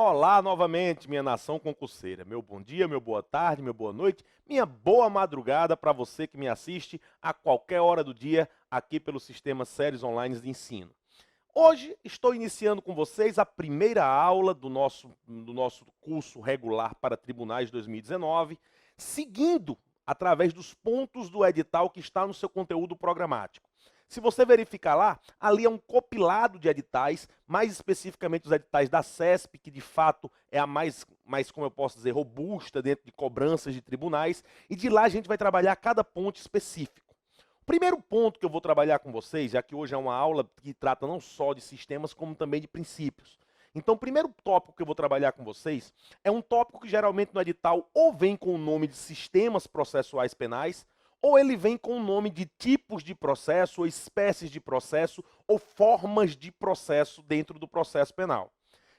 Olá novamente, minha nação concurseira. Meu bom dia, meu boa tarde, meu boa noite, minha boa madrugada para você que me assiste a qualquer hora do dia aqui pelo sistema Séries Online de Ensino. Hoje estou iniciando com vocês a primeira aula do nosso curso regular para tribunais 2019, seguindo através dos pontos do edital que está no seu conteúdo programático. Se você verificar lá, ali é um compilado de editais, mais especificamente os editais da CESP, que de fato é a mais, como eu posso dizer, robusta dentro de cobranças de tribunais, e de lá a gente vai trabalhar cada ponto específico. O primeiro ponto que eu vou trabalhar com vocês, já que hoje é uma aula que trata não só de sistemas, como também de princípios. Então, o primeiro tópico que eu vou trabalhar com vocês é um tópico que geralmente no edital ou vem com o nome de sistemas processuais penais, ou ele vem com o nome de tipos de processo, ou espécies de processo, ou formas de processo dentro do processo penal.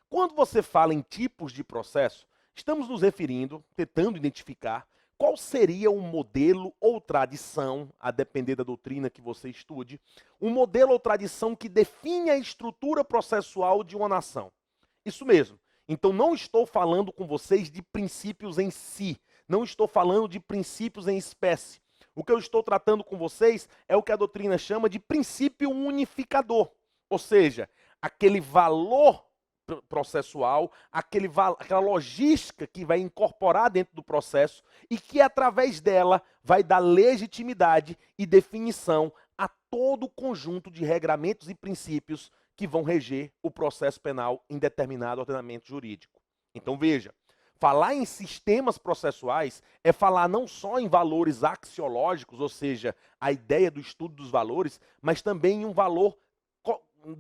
Quando você fala em tipos de processo, estamos nos referindo, tentando identificar, qual seria um modelo ou tradição, a depender da doutrina que você estude, um modelo ou tradição que define a estrutura processual de uma nação. Isso mesmo. Então não estou falando com vocês de princípios em si, não estou falando de princípios em espécie. O que eu estou tratando com vocês é o que a doutrina chama de princípio unificador, ou seja, aquele valor processual, aquela logística que vai incorporar dentro do processo e que através dela vai dar legitimidade e definição a todo o conjunto de regramentos e princípios que vão reger o processo penal em determinado ordenamento jurídico. Então veja, falar em sistemas processuais é falar não só em valores axiológicos, ou seja, a ideia do estudo dos valores, mas também em um valor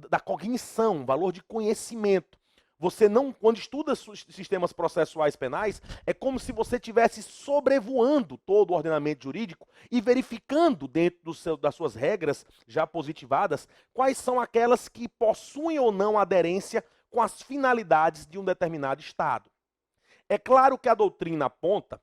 da cognição, um valor de conhecimento. Você não, quando estuda sistemas processuais penais, é como se você estivesse sobrevoando todo o ordenamento jurídico e verificando dentro das suas regras já positivadas quais são aquelas que possuem ou não aderência com as finalidades de um determinado Estado. É claro que a doutrina aponta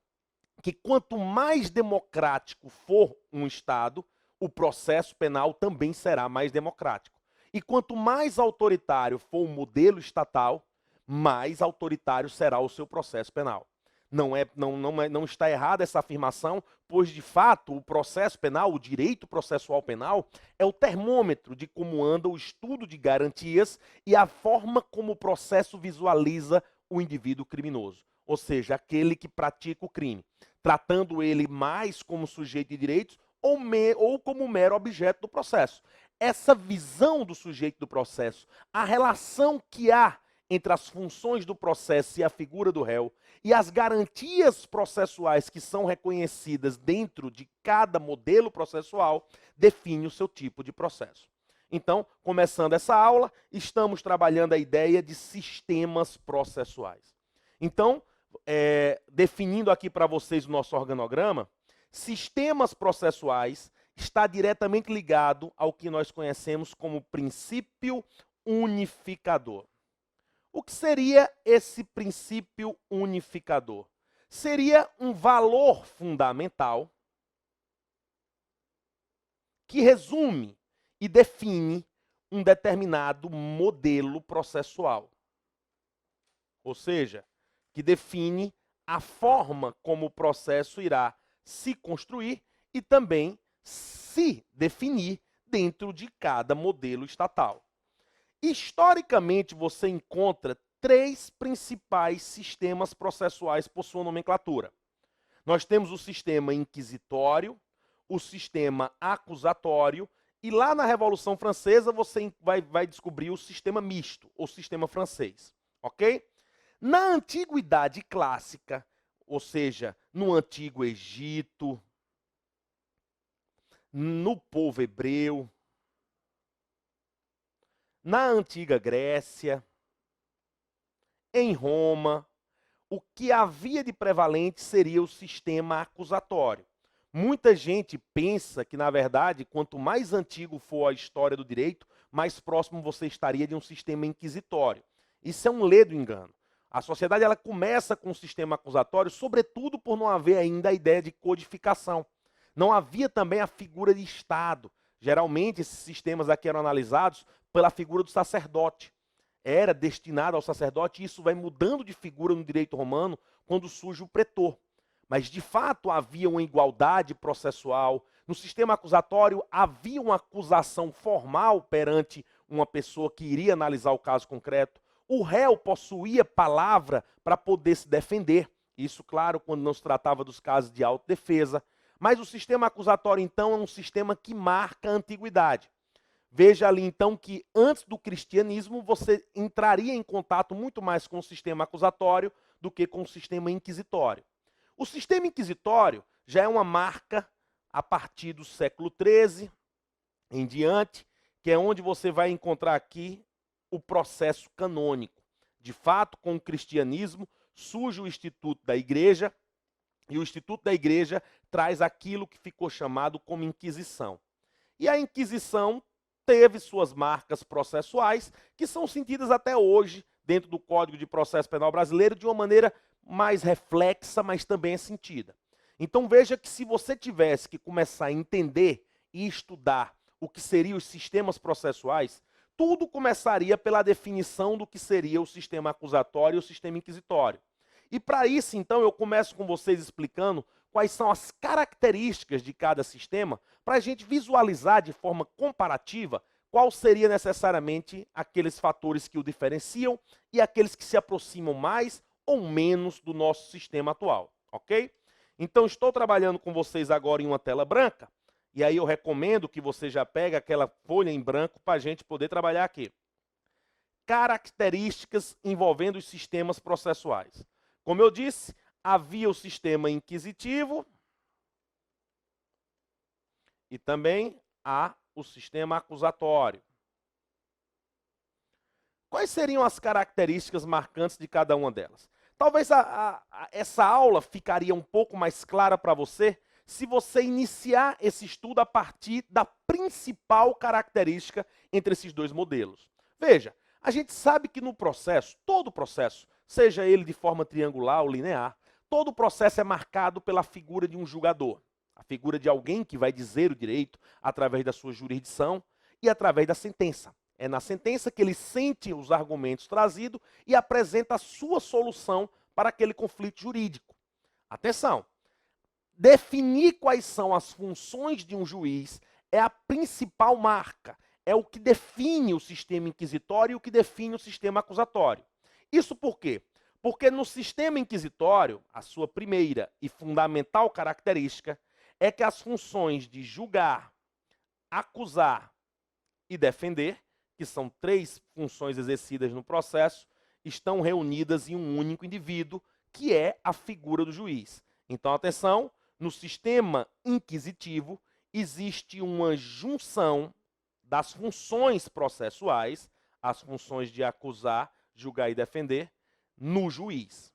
que quanto mais democrático for um Estado, o processo penal também será mais democrático. E quanto mais autoritário for o modelo estatal, mais autoritário será o seu processo penal. Não está errada essa afirmação, pois de fato o processo penal, o direito processual penal, é o termômetro de como anda o estudo de garantias e a forma como o processo visualiza o indivíduo criminoso, ou seja, aquele que pratica o crime, tratando ele mais como sujeito de direitos ou como mero objeto do processo. Essa visão do sujeito do processo, a relação que há entre as funções do processo e a figura do réu, e as garantias processuais que são reconhecidas dentro de cada modelo processual, define o seu tipo de processo. Então, começando essa aula, estamos trabalhando a ideia de sistemas processuais. Então, definindo aqui para vocês o nosso organograma, sistemas processuais está diretamente ligado ao que nós conhecemos como princípio unificador. O que seria esse princípio unificador? Seria um valor fundamental que resume e define um determinado modelo processual. Ou seja, que define a forma como o processo irá se construir e também se definir dentro de cada modelo estatal. Historicamente, você encontra três principais sistemas processuais por sua nomenclatura. Nós temos o sistema inquisitório, o sistema acusatório, e lá na Revolução Francesa você vai descobrir o sistema misto, ou sistema francês. Ok? Na Antiguidade Clássica, ou seja, no Antigo Egito, no povo hebreu, na Antiga Grécia, em Roma, o que havia de prevalente seria o sistema acusatório. Muita gente pensa que, na verdade, quanto mais antigo for a história do direito, mais próximo você estaria de um sistema inquisitório. Isso é um ledo engano. A sociedade ela começa com o sistema acusatório, sobretudo por não haver ainda a ideia de codificação. Não havia também a figura de Estado. Geralmente, esses sistemas aqui eram analisados pela figura do sacerdote. era destinado ao sacerdote, e isso vai mudando de figura no direito romano quando surge o pretor. Mas, de fato, havia uma igualdade processual. No sistema acusatório, havia uma acusação formal perante uma pessoa que iria analisar o caso concreto. O réu possuía palavra para poder se defender. Isso, claro, quando não se tratava dos casos de autodefesa. Mas o sistema acusatório, então, é um sistema que marca a antiguidade. Veja ali, então, que antes do cristianismo, você entraria em contato muito mais com o sistema acusatório do que com o sistema inquisitório. O sistema inquisitório já é uma marca a partir do século XIII em diante, que é onde você vai encontrar aqui o processo canônico. De fato, com o cristianismo, surge o Instituto da Igreja, e o Instituto da Igreja traz aquilo que ficou chamado como Inquisição. E a Inquisição teve suas marcas processuais, que são sentidas até hoje dentro do Código de Processo Penal brasileiro de uma maneira mais reflexa, mas também é sentida. Então veja que se você tivesse que começar a entender e estudar o que seriam os sistemas processuais, tudo começaria pela definição do que seria o sistema acusatório e o sistema inquisitório. E para isso, então, eu começo com vocês explicando quais são as características de cada sistema, para a gente visualizar de forma comparativa qual seria necessariamente aqueles fatores que o diferenciam e aqueles que se aproximam mais ou menos do nosso sistema atual, ok? Então, estou trabalhando com vocês agora em uma tela branca, e aí eu recomendo que você já pegue aquela folha em branco para a gente poder trabalhar aqui. Características envolvendo os sistemas processuais. Como eu disse, havia o sistema inquisitivo e também há o sistema acusatório. Quais seriam as características marcantes de cada uma delas? Talvez essa aula ficaria um pouco mais clara para você se você iniciar esse estudo a partir da principal característica entre esses dois modelos. Veja, a gente sabe que no processo, todo processo, seja ele de forma triangular ou linear, todo processo é marcado pela figura de um julgador. A figura de alguém que vai dizer o direito através da sua jurisdição e através da sentença. É na sentença que ele sente os argumentos trazidos e apresenta a sua solução para aquele conflito jurídico. Atenção! Definir quais são as funções de um juiz é a principal marca. É o que define o sistema inquisitório e o que define o sistema acusatório. Isso por quê? Porque no sistema inquisitório, a sua primeira e fundamental característica é que as funções de julgar, acusar e defender, que são três funções exercidas no processo, estão reunidas em um único indivíduo, que é a figura do juiz. Então, atenção, no sistema inquisitivo existe uma junção das funções processuais, as funções de acusar, julgar e defender, no juiz,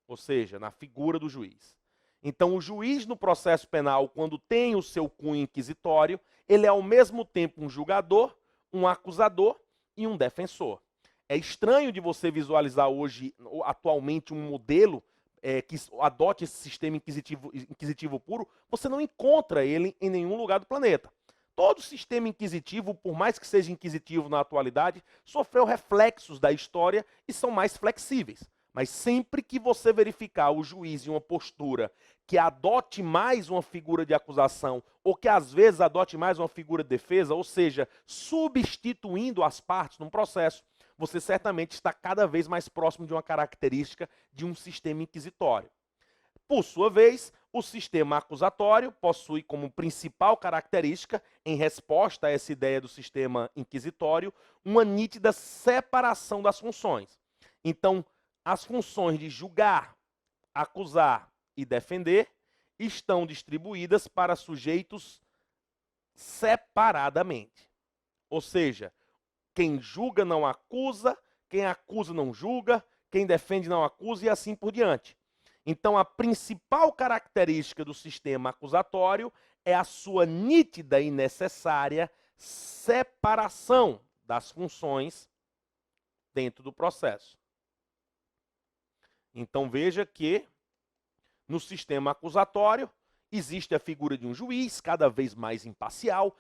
ou seja, na figura do juiz. Então, o juiz no processo penal, quando tem o seu cunho inquisitório, ele é ao mesmo tempo um julgador, um acusador e um defensor. É estranho de você visualizar hoje, atualmente, um modelo que adote esse sistema inquisitivo puro, você não encontra ele em nenhum lugar do planeta. Todo sistema inquisitivo, por mais que seja inquisitivo na atualidade, sofreu reflexos da história e são mais flexíveis. Mas sempre que você verificar o juiz em uma postura que adote mais uma figura de acusação ou que às vezes adote mais uma figura de defesa, ou seja, substituindo as partes num processo, você certamente está cada vez mais próximo de uma característica de um sistema inquisitório. Por sua vez, o sistema acusatório possui como principal característica, em resposta a essa ideia do sistema inquisitório, uma nítida separação das funções. Então, as funções de julgar, acusar e defender estão distribuídas para sujeitos separadamente. Ou seja, quem julga não acusa, quem acusa não julga, quem defende não acusa e assim por diante. Então, a principal característica do sistema acusatório é a sua nítida e necessária separação das funções dentro do processo. Então, veja que no sistema acusatório Existe a figura de um juiz, cada vez mais imparcial.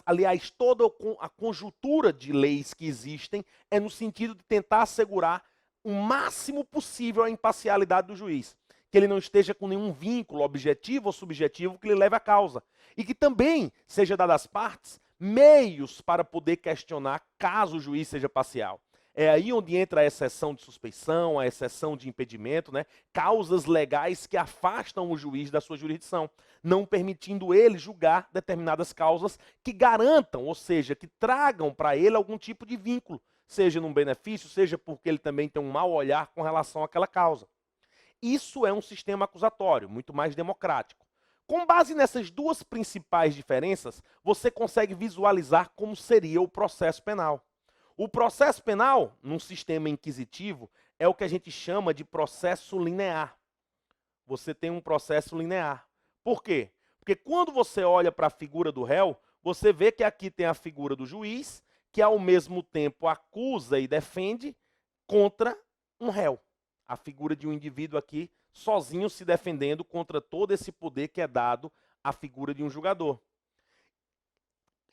Aliás, toda a conjuntura de leis que existem é no sentido de tentar assegurar o máximo possível a imparcialidade do juiz. Que ele não esteja com nenhum vínculo objetivo ou subjetivo que lhe leve à causa. E que também seja dado às partes meios para poder questionar caso o juiz seja parcial. É aí onde entra a exceção de suspeição, a exceção de impedimento, né? Causas legais que afastam o juiz da sua jurisdição, não permitindo ele julgar determinadas causas que garantam, ou seja, que tragam para ele algum tipo de vínculo, seja num benefício, seja porque ele também tem um mau olhar com relação àquela causa. Isso é um sistema acusatório, muito mais democrático. Com base nessas duas principais diferenças, você consegue visualizar como seria o processo penal. O processo penal, num sistema inquisitivo, é o que a gente chama de processo linear. Você tem um processo linear. Por quê? Porque quando você olha para a figura do réu, você vê que aqui tem a figura do juiz, que ao mesmo tempo acusa e defende contra um réu. A figura de um indivíduo aqui sozinho se defendendo contra todo esse poder que é dado à figura de um julgador.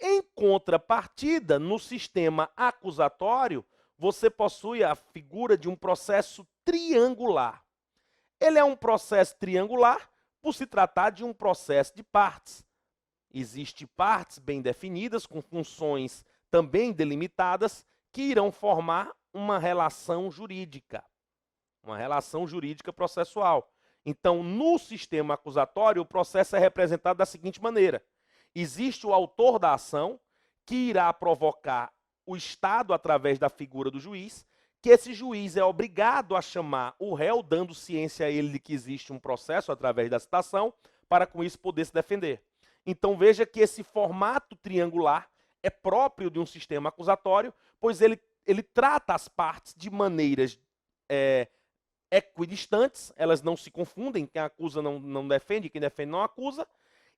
Em contrapartida, no sistema acusatório, você possui a figura de um processo triangular. Ele é um processo triangular por se tratar de um processo de partes. Existem partes bem definidas, com funções também delimitadas, que irão formar uma relação jurídica processual. Então, no sistema acusatório, o processo é representado da seguinte maneira. Existe o autor da ação, que irá provocar o Estado através da figura do juiz, que esse juiz é obrigado a chamar o réu, dando ciência a ele de que existe um processo através da citação, para com isso poder se defender. Então veja que esse formato triangular é próprio de um sistema acusatório, pois ele trata as partes de maneiras equidistantes, elas não se confundem, quem acusa não defende, quem defende não acusa,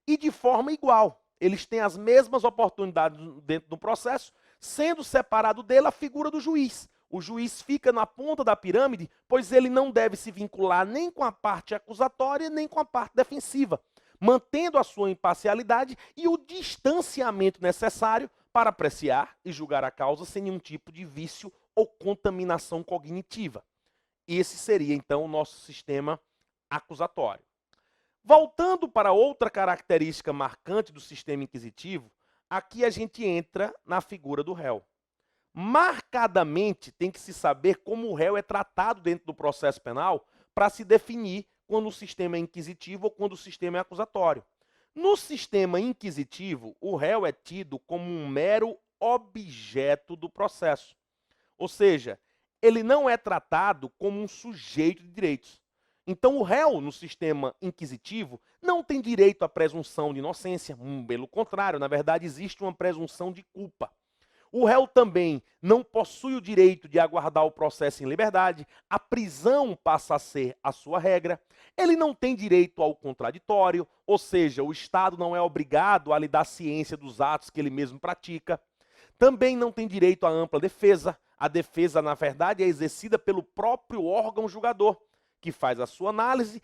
e de forma igual. Eles têm as mesmas oportunidades dentro do processo, sendo separado dele a figura do juiz. O juiz fica na ponta da pirâmide, pois ele não deve se vincular nem com a parte acusatória, nem com a parte defensiva, mantendo a sua imparcialidade e o distanciamento necessário para apreciar e julgar a causa sem nenhum tipo de vício ou contaminação cognitiva. Esse seria, então, o nosso sistema acusatório. Voltando para outra característica marcante do sistema inquisitivo, aqui a gente entra na figura do réu. Marcadamente tem que se saber como o réu é tratado dentro do processo penal para se definir quando o sistema é inquisitivo ou quando o sistema é acusatório. No sistema inquisitivo, o réu é tido como um mero objeto do processo. Ou seja, ele não é tratado como um sujeito de direitos. Então, o réu, no sistema inquisitivo, não tem direito à presunção de inocência. Pelo contrário, na verdade, existe uma presunção de culpa. O réu também não possui o direito de aguardar o processo em liberdade. A prisão passa a ser a sua regra. Ele não tem direito ao contraditório, ou seja, o Estado não é obrigado a lhe dar ciência dos atos que ele mesmo pratica. Também não tem direito à ampla defesa. A defesa, na verdade, é exercida pelo próprio órgão julgador, que faz a sua análise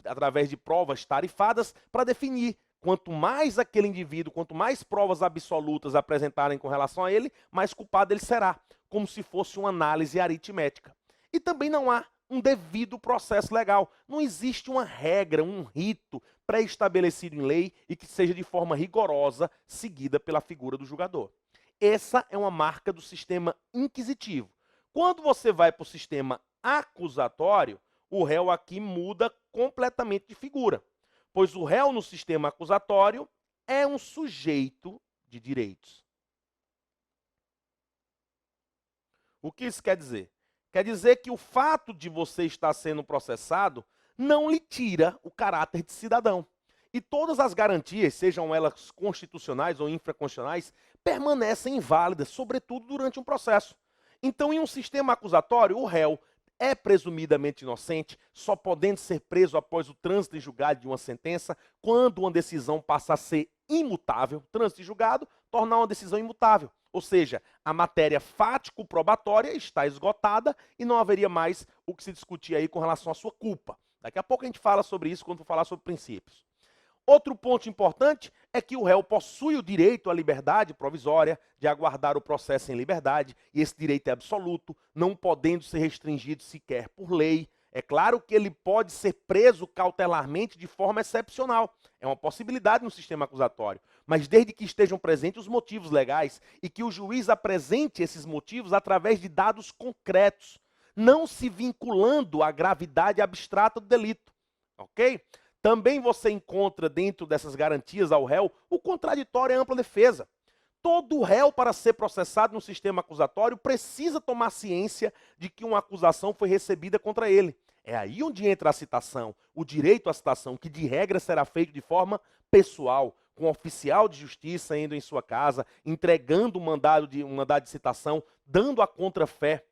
através de provas tarifadas para definir quanto mais aquele indivíduo, quanto mais provas absolutas apresentarem com relação a ele, mais culpado ele será, como se fosse uma análise aritmética. E também não há um devido processo legal. Não existe uma regra, um rito pré-estabelecido em lei e que seja de forma rigorosa seguida pela figura do julgador. Essa é uma marca do sistema inquisitivo. Quando você vai para o sistema acusatório, o réu aqui muda completamente de figura, pois o réu no sistema acusatório é um sujeito de direitos. O que isso quer dizer? Quer dizer que o fato de você estar sendo processado não lhe tira o caráter de cidadão. E todas as garantias, sejam elas constitucionais ou infraconstitucionais, permanecem inválidas, sobretudo durante um processo. Então, em um sistema acusatório, o réu é presumidamente inocente, só podendo ser preso após o trânsito em julgado de uma sentença, quando uma decisão passa a ser imutável. Trânsito em julgado torna uma decisão imutável. Ou seja, a matéria fático-probatória está esgotada e não haveria mais o que se discutir aí com relação à sua culpa. Daqui a pouco a gente fala sobre isso quando for falar sobre princípios. Outro ponto importante é que o réu possui o direito à liberdade provisória, de aguardar o processo em liberdade, e esse direito é absoluto, não podendo ser restringido sequer por lei. É claro que ele pode ser preso cautelarmente de forma excepcional. É uma possibilidade no sistema acusatório. Mas desde que estejam presentes os motivos legais e que o juiz apresente esses motivos através de dados concretos, não se vinculando à gravidade abstrata do delito. Ok? Também você encontra dentro dessas garantias ao réu o contraditório e a ampla defesa. Todo réu, para ser processado no sistema acusatório, precisa tomar ciência de que uma acusação foi recebida contra ele. É aí onde entra a citação, o direito à citação, que de regra será feito de forma pessoal, com um oficial de justiça indo em sua casa, entregando um mandado de citação, dando a contrafé.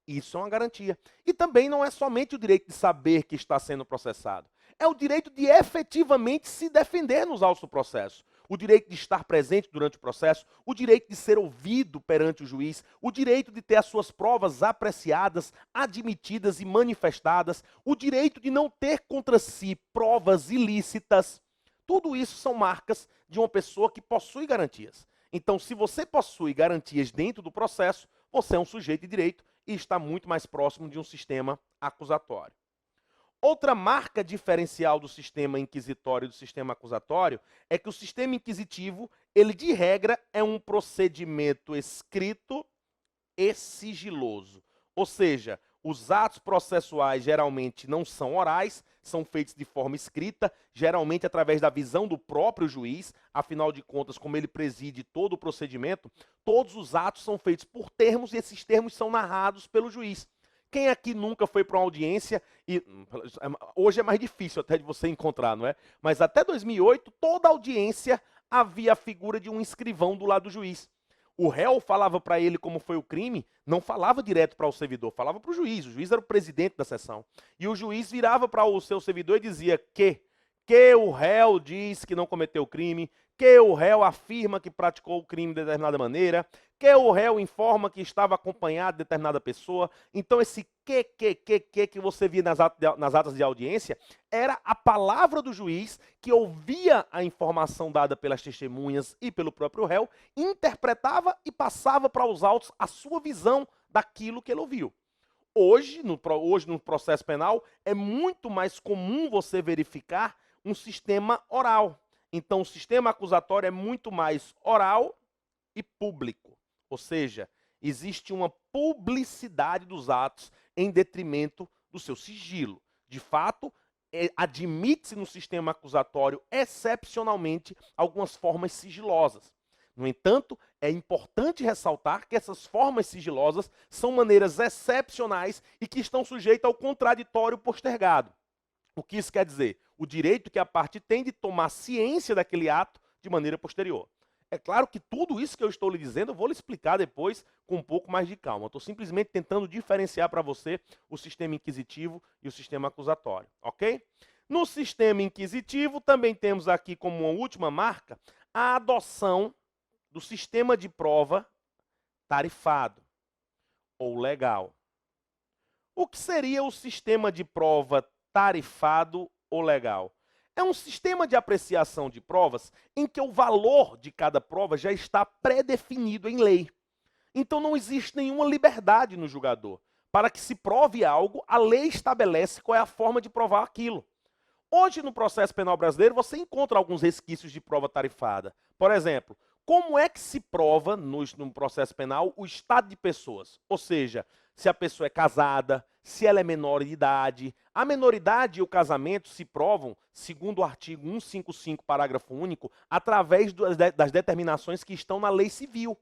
Isso é uma garantia. E também não é somente o direito de saber que está sendo processado. É o direito de efetivamente se defender nos autos do processo. O direito de estar presente durante o processo, o direito de ser ouvido perante o juiz, o direito de ter as suas provas apreciadas, admitidas e manifestadas, o direito de não ter contra si provas ilícitas. Tudo isso são marcas de uma pessoa que possui garantias. Então, se você possui garantias dentro do processo, você é um sujeito de direito e está muito mais próximo de um sistema acusatório. Outra marca diferencial do sistema inquisitório e do sistema acusatório é que o sistema inquisitivo, ele de regra é um procedimento escrito e sigiloso. Ou seja, os atos processuais geralmente não são orais, são feitos de forma escrita, geralmente através da visão do próprio juiz. Afinal de contas, como ele preside todo o procedimento, todos os atos são feitos por termos e esses termos são narrados pelo juiz. Quem aqui nunca foi para uma audiência, e hoje é mais difícil até de você encontrar, não é? Mas até 2008, toda audiência havia a figura de um escrivão do lado do juiz. O réu falava para ele como foi o crime, não falava direto para o servidor, falava para o juiz era o presidente da sessão. E o juiz virava para o seu servidor e dizia que o réu diz que não cometeu o crime, que o réu afirma que praticou o crime de determinada maneira, que o réu informa que estava acompanhado de determinada pessoa. Então esse que você via nas atas de audiência era a palavra do juiz que ouvia a informação dada pelas testemunhas e pelo próprio réu, interpretava e passava para os autos a sua visão daquilo que ele ouviu. Hoje no processo penal, é muito mais comum você verificar um sistema oral. Então, o sistema acusatório é muito mais oral e público. Ou seja, existe uma publicidade dos atos em detrimento do seu sigilo. De fato, admite-se no sistema acusatório, excepcionalmente, algumas formas sigilosas. No entanto, é importante ressaltar que essas formas sigilosas são maneiras excepcionais e que estão sujeitas ao contraditório postergado. O que isso quer dizer? O direito que a parte tem de tomar ciência daquele ato de maneira posterior. É claro que tudo isso que eu estou lhe dizendo, eu vou lhe explicar depois com um pouco mais de calma. Estou simplesmente tentando diferenciar para você o sistema inquisitivo e o sistema acusatório, ok? No sistema inquisitivo, também temos aqui como uma última marca a adoção do sistema de prova tarifado ou legal. O que seria o sistema de prova tarifado ou legal? É um sistema de apreciação de provas em que o valor de cada prova já está pré-definido em lei. Então não existe nenhuma liberdade no julgador. Para que se prove algo, a lei estabelece qual é a forma de provar aquilo. Hoje, no processo penal brasileiro, você encontra alguns resquícios de prova tarifada. Por exemplo, como é que se prova no processo penal o estado de pessoas? Ou seja, se a pessoa é casada, se ela é menor de idade. A menoridade e o casamento se provam, segundo o artigo 155, parágrafo único, através das determinações que estão na lei civil.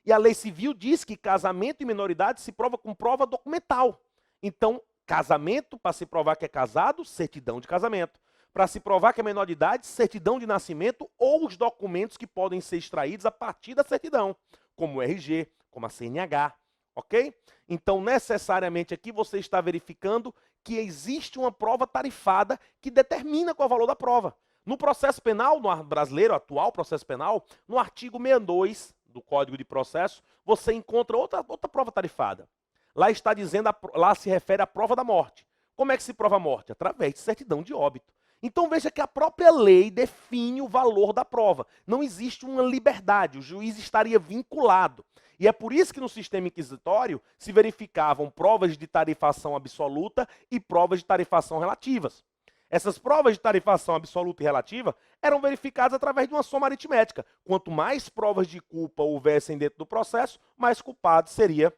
E a lei civil diz que casamento e menoridade se prova com prova documental. Então, casamento, para se provar que é casado, certidão de casamento. Para se provar que é menor de idade, certidão de nascimento ou os documentos que podem ser extraídos a partir da certidão, como o RG, como a CNH, ok? Então, necessariamente aqui você está verificando que existe uma prova tarifada que determina qual é o valor da prova. No processo penal, no brasileiro, atual processo penal, no artigo 62 do Código de Processo, você encontra outra prova tarifada. Lá está dizendo, lá se refere à prova da morte. Como é que se prova a morte? Através de certidão de óbito. Então veja que a própria lei define o valor da prova. Não existe uma liberdade, o juiz estaria vinculado. E é por isso que no sistema inquisitório se verificavam provas de tarifação absoluta e provas de tarifação relativas. Essas provas de tarifação absoluta e relativa eram verificadas através de uma soma aritmética. Quanto mais provas de culpa houvessem dentro do processo, mais culpado seria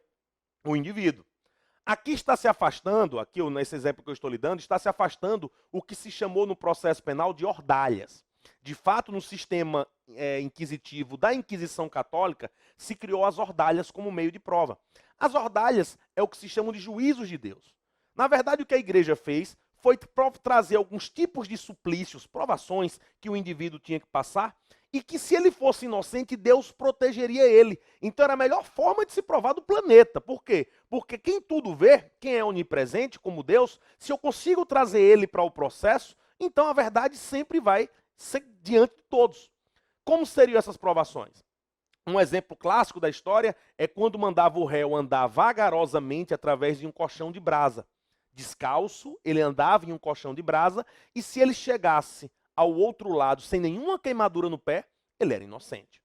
o indivíduo. Aqui está se afastando, aqui nesse exemplo que eu estou lhe dando, está se afastando o que se chamou no processo penal de ordalhas. De fato, no sistema inquisitivo da Inquisição Católica, se criou as ordalhas como meio de prova. As ordalhas é o que se chama de juízos de Deus. Na verdade, o que a igreja fez foi trazer alguns tipos de suplícios, provações que o indivíduo tinha que passar, e que se ele fosse inocente, Deus protegeria ele. Então era a melhor forma de se provar do planeta. Por quê? Porque quem tudo vê, quem é onipresente, como Deus, se eu consigo trazer ele para o processo, então a verdade sempre vai ser diante de todos. Como seriam essas provações? Um exemplo clássico da história é quando mandava o réu andar vagarosamente através de um colchão de brasa. Descalço, ele andava em um colchão de brasa, e se ele chegasse ao outro lado sem nenhuma queimadura no pé, ele era inocente.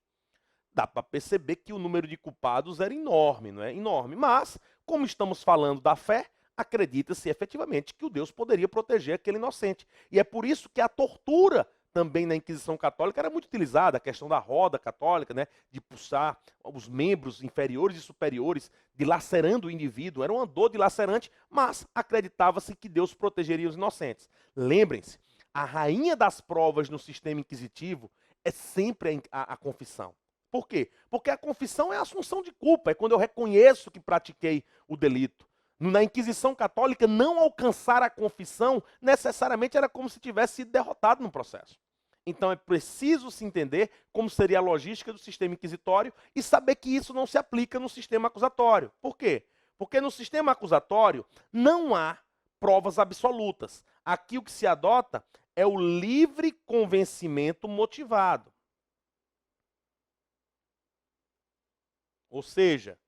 Dá para perceber que o número de culpados era enorme, não é? Enorme. Mas, como estamos falando da fé, acredita-se efetivamente que o Deus poderia proteger aquele inocente. E é por isso que a tortura também na Inquisição Católica era muito utilizada, a questão da roda católica, né, de puxar os membros inferiores e superiores, dilacerando o indivíduo. Era uma dor dilacerante, mas acreditava-se que Deus protegeria os inocentes. Lembrem-se, a rainha das provas no sistema inquisitivo é sempre a confissão. Por quê? Porque a confissão é a assunção de culpa, é quando eu reconheço que pratiquei o delito. Na Inquisição Católica, não alcançar a confissão necessariamente era como se tivesse sido derrotado no processo. Então é preciso se entender como seria a logística do sistema inquisitório e saber que isso não se aplica no sistema acusatório. Por quê? Porque no sistema acusatório não há provas absolutas. Aqui o que se adota é o livre convencimento motivado. Ou seja,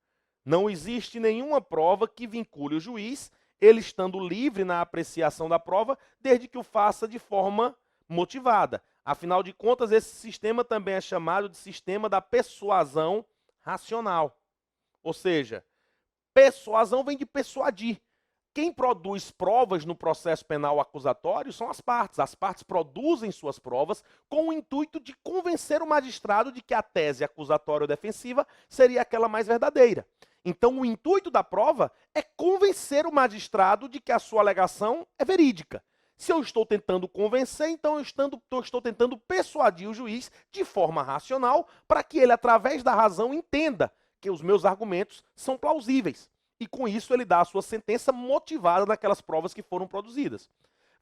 não existe nenhuma prova que vincule o juiz, ele estando livre na apreciação da prova, desde que o faça de forma motivada. Afinal de contas, esse sistema também é chamado de sistema da persuasão racional. Ou seja, persuasão vem de persuadir. Quem produz provas no processo penal acusatório são as partes. As partes produzem suas provas com o intuito de convencer o magistrado de que a tese acusatória ou defensiva seria aquela mais verdadeira. Então, o intuito da prova é convencer o magistrado de que a sua alegação é verídica. Se eu estou tentando convencer, então eu estou tentando persuadir o juiz de forma racional para que ele, através da razão, entenda que os meus argumentos são plausíveis. E com isso ele dá a sua sentença motivada naquelas provas que foram produzidas.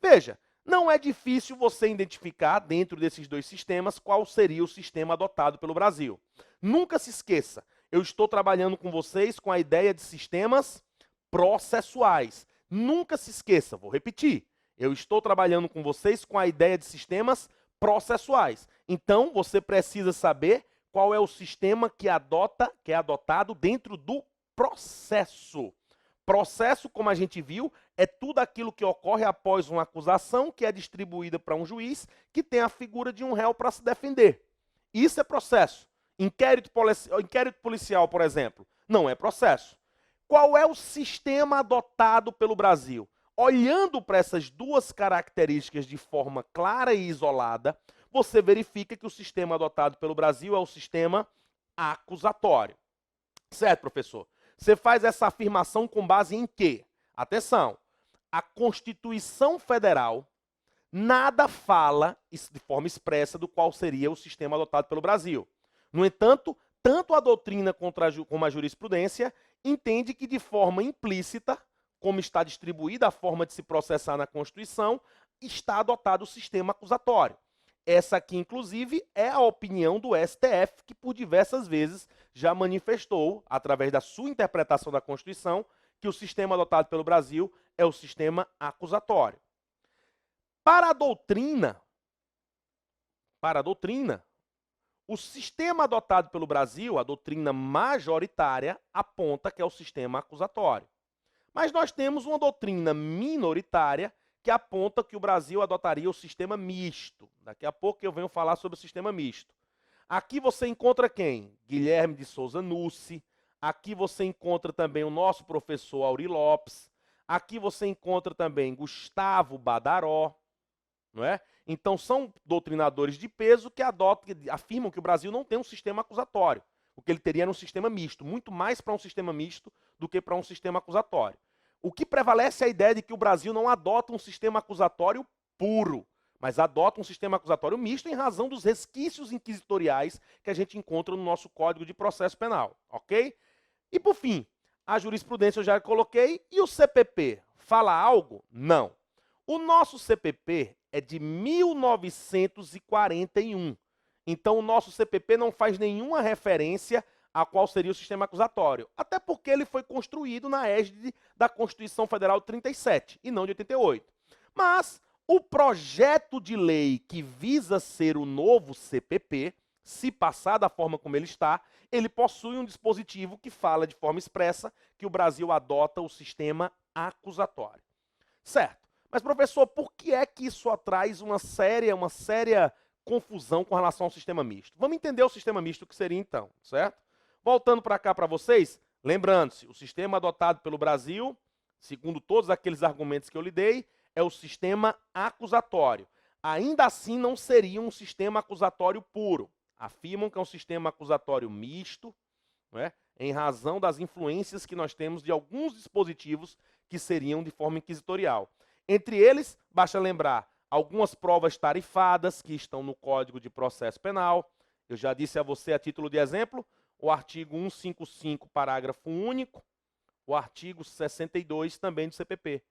Veja, não é difícil você identificar dentro desses dois sistemas qual seria o sistema adotado pelo Brasil. Nunca se esqueça, eu estou trabalhando com vocês com a ideia de sistemas processuais. Nunca se esqueça, vou repetir, eu estou trabalhando com vocês com a ideia de sistemas processuais. Então, você precisa saber qual é o sistema que é adotado dentro do processo. Processo, como a gente viu, é tudo aquilo que ocorre após uma acusação que é distribuída para um juiz que tem a figura de um réu para se defender. Isso é processo. Inquérito policial, por exemplo, não é processo. Qual é o sistema adotado pelo Brasil? Olhando para essas duas características de forma clara e isolada, você verifica que o sistema adotado pelo Brasil é o sistema acusatório. Certo, professor? Você faz essa afirmação com base em quê? Atenção, a Constituição Federal nada fala de forma expressa do qual seria o sistema adotado pelo Brasil. No entanto, tanto a doutrina como a jurisprudência entende que de forma implícita, como está distribuída a forma de se processar na Constituição, está adotado o sistema acusatório. Essa aqui, inclusive, é a opinião do STF, que por diversas vezes já manifestou, através da sua interpretação da Constituição, que o sistema adotado pelo Brasil é o sistema acusatório. Para a doutrina, o sistema adotado pelo Brasil, a doutrina majoritária, aponta que é o sistema acusatório. Mas nós temos uma doutrina minoritária que aponta que o Brasil adotaria o sistema misto. Daqui a pouco eu venho falar sobre o sistema misto. Aqui você encontra quem? Guilherme de Souza Nucci. Aqui você encontra também o nosso professor Auri Lopes. Aqui você encontra também Gustavo Badaró, não é? Então são doutrinadores de peso que afirmam que o Brasil não tem um sistema acusatório. O que ele teria era um sistema misto, muito mais para um sistema misto do que para um sistema acusatório. O que prevalece é a ideia de que o Brasil não adota um sistema acusatório puro, mas adota um sistema acusatório misto em razão dos resquícios inquisitoriais que a gente encontra no nosso Código de Processo Penal, ok? E por fim, a jurisprudência eu já coloquei, e o CPP fala algo? Não. O nosso CPP é de 1941. Então o nosso CPP não faz nenhuma referência a qual seria o sistema acusatório, até porque ele foi construído na égide da Constituição Federal de 37 e não de 88. Mas o projeto de lei que visa ser o novo CPP, se passar da forma como ele está, ele possui um dispositivo que fala de forma expressa que o Brasil adota o sistema acusatório. Certo. Mas, professor, por que é que isso traz uma séria confusão com relação ao sistema misto? Vamos entender o sistema misto que seria então, certo? Voltando para cá para vocês, lembrando-se, o sistema adotado pelo Brasil, segundo todos aqueles argumentos que eu lhe dei, é o sistema acusatório. Ainda assim, não seria um sistema acusatório puro. Afirmam que é um sistema acusatório misto, não é? Em razão das influências que nós temos de alguns dispositivos que seriam de forma inquisitorial. Entre eles, basta lembrar algumas provas tarifadas que estão no Código de Processo Penal. Eu já disse a você, a título de exemplo, o artigo 155, parágrafo único, o artigo 62 também do CPP.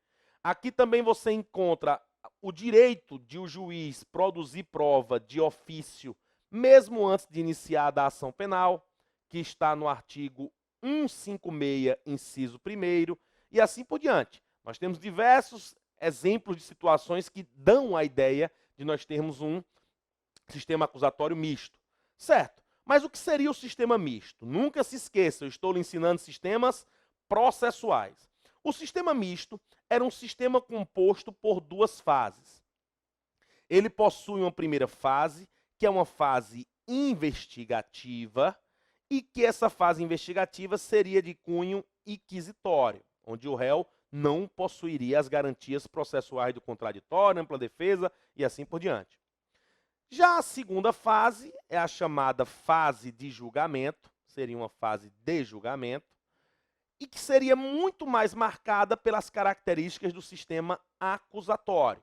Aqui também você encontra o direito de o juiz produzir prova de ofício, mesmo antes de iniciada a ação penal, que está no artigo 156, inciso 1º, e assim por diante. Nós temos diversos exemplos de situações que dão a ideia de nós termos um sistema acusatório misto. Certo, mas o que seria o sistema misto? Nunca se esqueça, eu estou lhe ensinando sistemas processuais. O sistema misto era um sistema composto por duas fases. Ele possui uma primeira fase, que é uma fase investigativa, e que essa fase investigativa seria de cunho inquisitório, onde o réu não possuiria as garantias processuais do contraditório, ampla defesa e assim por diante. Já a segunda fase é a chamada fase de julgamento, seria uma fase de julgamento, e que seria muito mais marcada pelas características do sistema acusatório.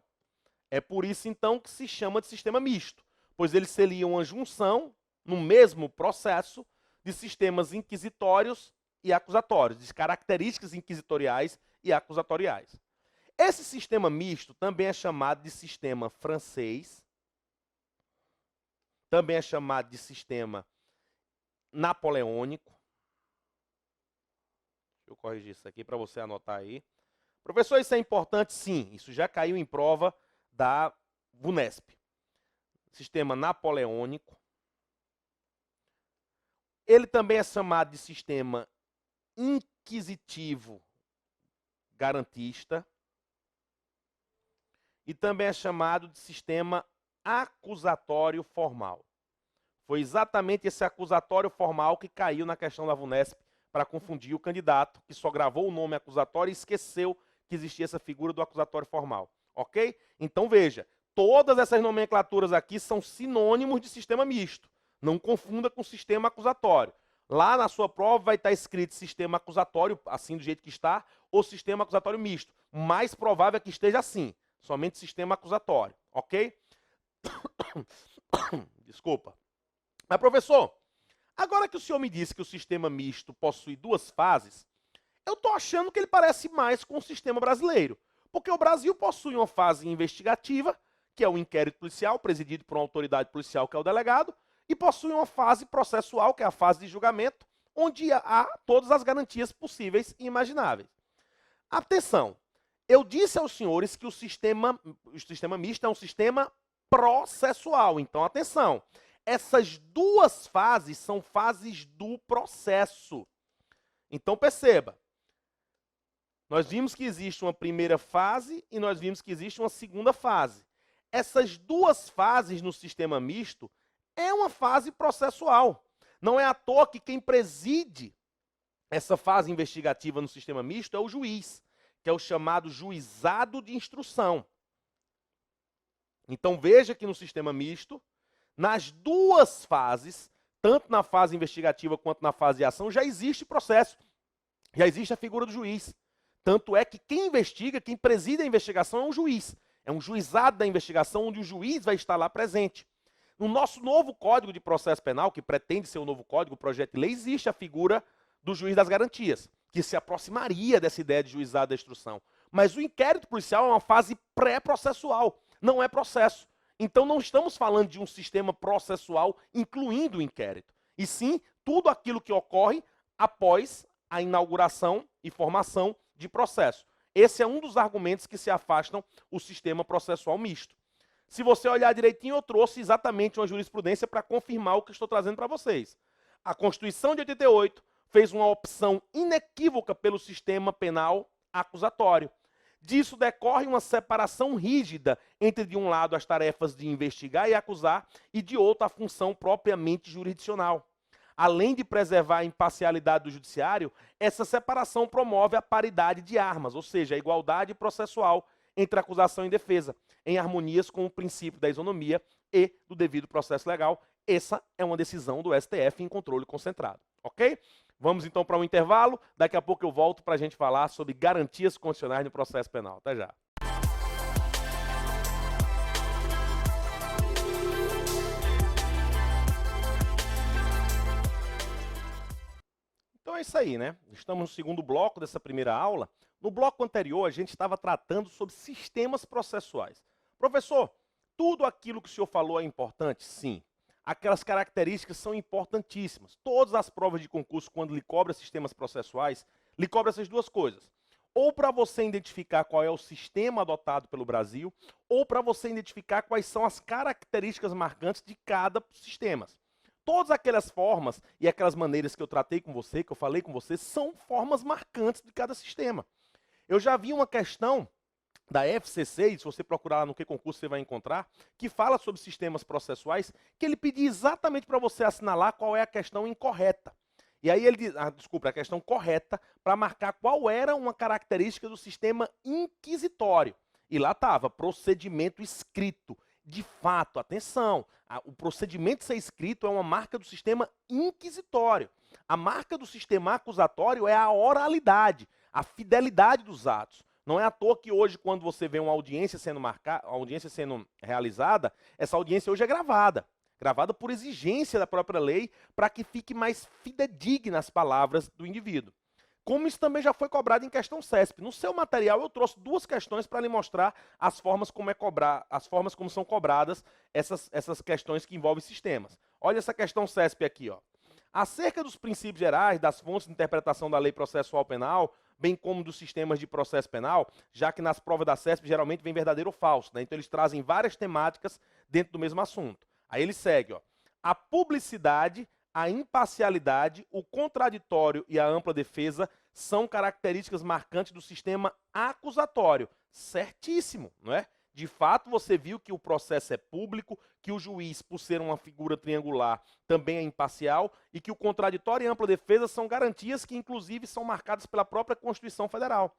É por isso, então, que se chama de sistema misto, pois ele seria uma junção, no mesmo processo, de sistemas inquisitórios e acusatórios, de características inquisitoriais e acusatoriais. Esse sistema misto também é chamado de sistema francês, também é chamado de sistema napoleônico. Deixa eu corrigir isso aqui para você anotar aí. Professor, isso é importante? Sim, isso já caiu em prova da VUNESP. Sistema napoleônico. Ele também é chamado de sistema inquisitivo garantista e também é chamado de sistema acusatório formal. Foi exatamente esse acusatório formal que caiu na questão da VUNESP para confundir o candidato, que só gravou o nome acusatório e esqueceu que existia essa figura do acusatório formal. Ok? Então veja, todas essas nomenclaturas aqui são sinônimos de sistema misto. Não confunda com sistema acusatório. Lá na sua prova vai estar escrito sistema acusatório, assim do jeito que está, ou sistema acusatório misto. O mais provável é que esteja assim, somente sistema acusatório, ok? Desculpa. Mas, professor, agora que o senhor me disse que o sistema misto possui duas fases, eu estou achando que ele parece mais com o sistema brasileiro. Porque o Brasil possui uma fase investigativa, que é o inquérito policial, presidido por uma autoridade policial, que é o delegado, e possui uma fase processual, que é a fase de julgamento, onde há todas as garantias possíveis e imagináveis. Atenção, eu disse aos senhores que o sistema misto é um sistema processual. Então, atenção, essas duas fases são fases do processo. Então, perceba, Nós vimos que existe uma primeira fase e nós vimos que existe uma segunda fase. Essas duas fases no sistema misto é uma fase processual. Não é à toa que quem preside essa fase investigativa no sistema misto é o juiz, que é o chamado juizado de instrução. Então veja que no sistema misto, nas duas fases, tanto na fase investigativa quanto na fase de ação, já existe processo, já existe a figura do juiz. Tanto é que quem investiga, quem preside a investigação é um juiz. É um juizado da investigação onde o juiz vai estar lá presente. No nosso novo Código de Processo Penal, que pretende ser o novo código, o projeto de lei, existe a figura do juiz das garantias, que se aproximaria dessa ideia de juizado da instrução. Mas o inquérito policial é uma fase pré-processual, não é processo. Então não estamos falando de um sistema processual incluindo o inquérito, e sim tudo aquilo que ocorre após a inauguração e formação de processo. Esse é um dos argumentos que se afastam o sistema processual misto. Se você olhar direitinho, eu trouxe exatamente uma jurisprudência para confirmar o que estou trazendo para vocês. A Constituição de 88 fez uma opção inequívoca pelo sistema penal acusatório. Disso decorre uma separação rígida entre, de um lado, as tarefas de investigar e acusar, e de outro, a função propriamente jurisdicional. Além de preservar a imparcialidade do judiciário, essa separação promove a paridade de armas, ou seja, a igualdade processual entre acusação e defesa, em harmonias com o princípio da isonomia e do devido processo legal. Essa é uma decisão do STF em controle concentrado, ok? Vamos então para um intervalo, daqui a pouco eu volto para a gente falar sobre garantias constitucionais no processo penal. Até já. Então é isso aí, né? Estamos no segundo bloco dessa primeira aula. No bloco anterior, a gente estava tratando sobre sistemas processuais. Professor, tudo aquilo que o senhor falou é importante? Sim. Aquelas características são importantíssimas. Todas as provas de concurso, quando lhe cobra sistemas processuais, lhe cobra essas duas coisas. Ou para você identificar qual é o sistema adotado pelo Brasil, ou para você identificar quais são as características marcantes de cada sistema. Todas aquelas formas e aquelas maneiras que eu tratei com você, que eu falei com você, são formas marcantes de cada sistema. Eu já vi uma questão da FCC, e se você procurar lá no Que Concurso você vai encontrar, que fala sobre sistemas processuais, que ele pedia exatamente para você assinalar qual é a questão incorreta. E aí ele diz, desculpa, a questão correta, para marcar qual era uma característica do sistema inquisitório. E lá estava, procedimento escrito. De fato, atenção, o procedimento ser escrito é uma marca do sistema inquisitório. A marca do sistema acusatório é a oralidade, a fidelidade dos atos. Não é à toa que hoje, quando você vê uma audiência sendo marcada, audiência sendo realizada, essa audiência hoje é gravada por exigência da própria lei, para que fique mais fidedigna as palavras do indivíduo. Como isso também já foi cobrado em questão CESP. No seu material eu trouxe duas questões para lhe mostrar as formas como são cobradas essas questões que envolvem sistemas. Olha essa questão CESP aqui, ó. Acerca dos princípios gerais, das fontes de interpretação da lei processual penal, bem como dos sistemas de processo penal, já que nas provas da CESP geralmente vem verdadeiro ou falso, né? Então eles trazem várias temáticas dentro do mesmo assunto. Aí ele segue, ó. A publicidade, a imparcialidade, o contraditório e a ampla defesa são características marcantes do sistema acusatório. Certíssimo, não é? De fato, você viu que o processo é público, que o juiz, por ser uma figura triangular, também é imparcial e que o contraditório e a ampla defesa são garantias que, inclusive, são marcadas pela própria Constituição Federal.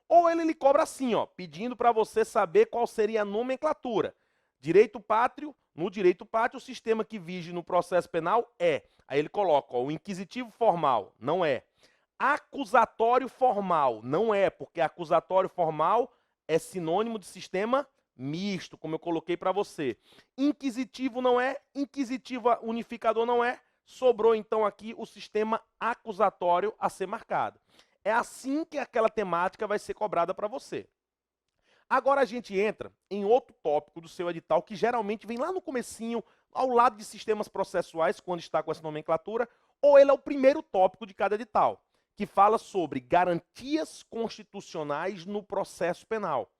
Ou ele lhe cobra assim, ó, pedindo para você saber qual seria a nomenclatura. Direito pátrio, no direito pátrio, o sistema que vige no processo penal é. Aí ele coloca, ó, o inquisitivo formal, não é. Acusatório formal, não é, porque acusatório formal é sinônimo de sistema misto, como eu coloquei para você. Inquisitivo não é, inquisitivo unificador não é, sobrou então aqui o sistema acusatório a ser marcado. É assim que aquela temática vai ser cobrada para você. Agora a gente entra em outro tópico do seu edital, que geralmente vem lá no comecinho, ao lado de sistemas processuais, quando está com essa nomenclatura, ou ele é o primeiro tópico de cada edital, que fala sobre garantias constitucionais no processo penal,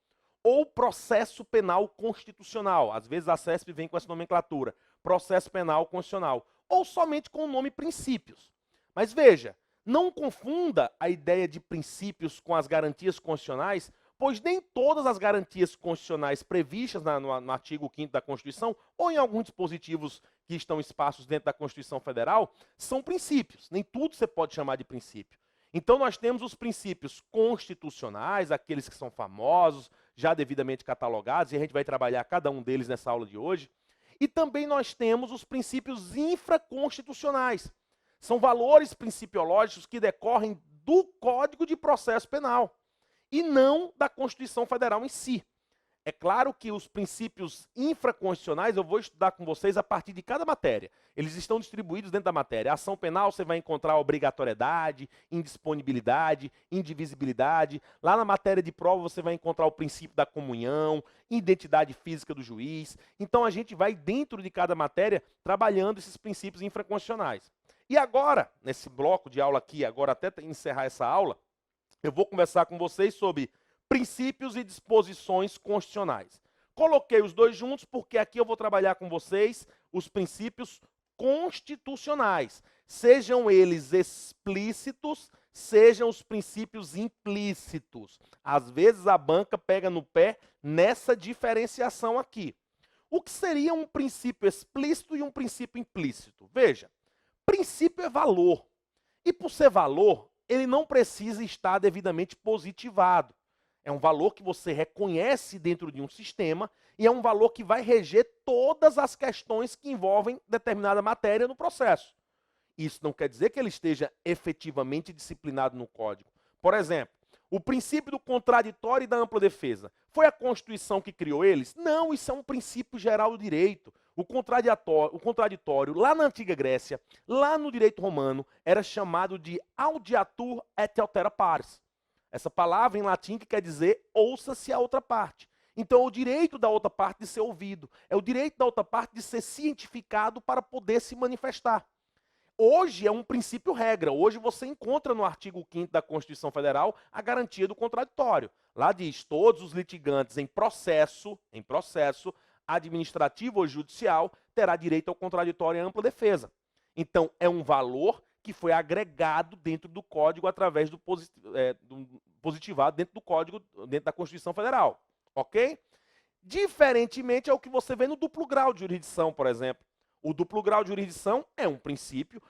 ou processo penal constitucional. Às vezes a CESP vem com essa nomenclatura, processo penal constitucional, ou somente com o nome princípios. Mas veja, Não confunda a ideia de princípios com as garantias constitucionais, pois nem todas as garantias constitucionais previstas no artigo 5º da Constituição, ou em alguns dispositivos que estão espaços dentro da Constituição Federal, são princípios. Nem tudo você pode chamar de princípio. Então nós temos os princípios constitucionais, aqueles que são famosos, já devidamente catalogados, e a gente vai trabalhar cada um deles nessa aula de hoje. E também nós temos os princípios infraconstitucionais. São valores principiológicos que decorrem do Código de Processo Penal e não da Constituição Federal em si. É claro que os princípios infraconstitucionais eu vou estudar com vocês a partir de cada matéria. Eles estão distribuídos dentro da matéria. A ação penal você vai encontrar obrigatoriedade, indisponibilidade, indivisibilidade. Lá na matéria de prova você vai encontrar o princípio da comunhão, identidade física do juiz. Então a gente vai dentro de cada matéria trabalhando esses princípios infraconstitucionais. E agora, nesse bloco de aula aqui, agora até encerrar essa aula, eu vou conversar com vocês sobre princípios e disposições constitucionais. Coloquei os dois juntos porque aqui eu vou trabalhar com vocês os princípios constitucionais, sejam eles explícitos, sejam os princípios implícitos. Às vezes a banca pega no pé nessa diferenciação aqui. O que seria um princípio explícito e um princípio implícito? Veja, princípio é valor. E por ser valor, ele não precisa estar devidamente positivado. É um valor que você reconhece dentro de um sistema e é um valor que vai reger todas as questões que envolvem determinada matéria no processo. Isso não quer dizer que ele esteja efetivamente disciplinado no Código. Por exemplo, o princípio do contraditório e da ampla defesa. Foi a Constituição que criou eles? Não, isso é um princípio geral do direito. O contraditório, lá na antiga Grécia, lá no direito romano, era chamado de audiatur et altera pars. Essa palavra em latim que quer dizer ouça-se a outra parte. Então é o direito da outra parte de ser ouvido. É o direito da outra parte de ser cientificado para poder se manifestar. Hoje é um princípio regra. Hoje você encontra no artigo 5º da Constituição Federal a garantia do contraditório. Lá diz, todos os litigantes em processo administrativo ou judicial terá direito ao contraditório e à ampla defesa. Então é um valor que foi agregado dentro do Código através do positivado dentro do Código, dentro da Constituição Federal. Ok? Diferentemente é o que você vê no duplo grau de jurisdição, por exemplo. O duplo grau de jurisdição é um princípio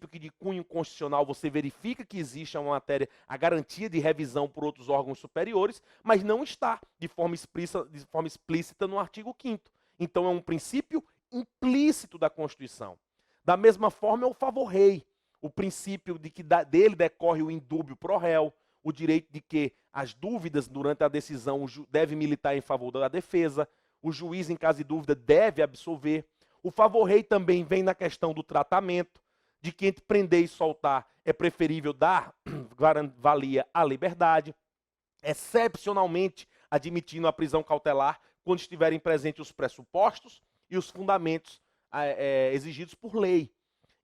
que de cunho constitucional você verifica que existe uma matéria, a garantia de revisão por outros órgãos superiores, mas não está de forma explícita no artigo 5º. Então é um princípio implícito da Constituição. Da mesma forma é o favor-rei. O princípio de que dele decorre o indúbio pro réu, o direito de que as dúvidas durante a decisão deve militar em favor da defesa, o juiz, em caso de dúvida, deve absolver. O favor-rei também vem na questão do tratamento, de que entre prender e soltar é preferível dar valia à liberdade, excepcionalmente admitindo a prisão cautelar quando estiverem presentes os pressupostos e os fundamentos exigidos por lei.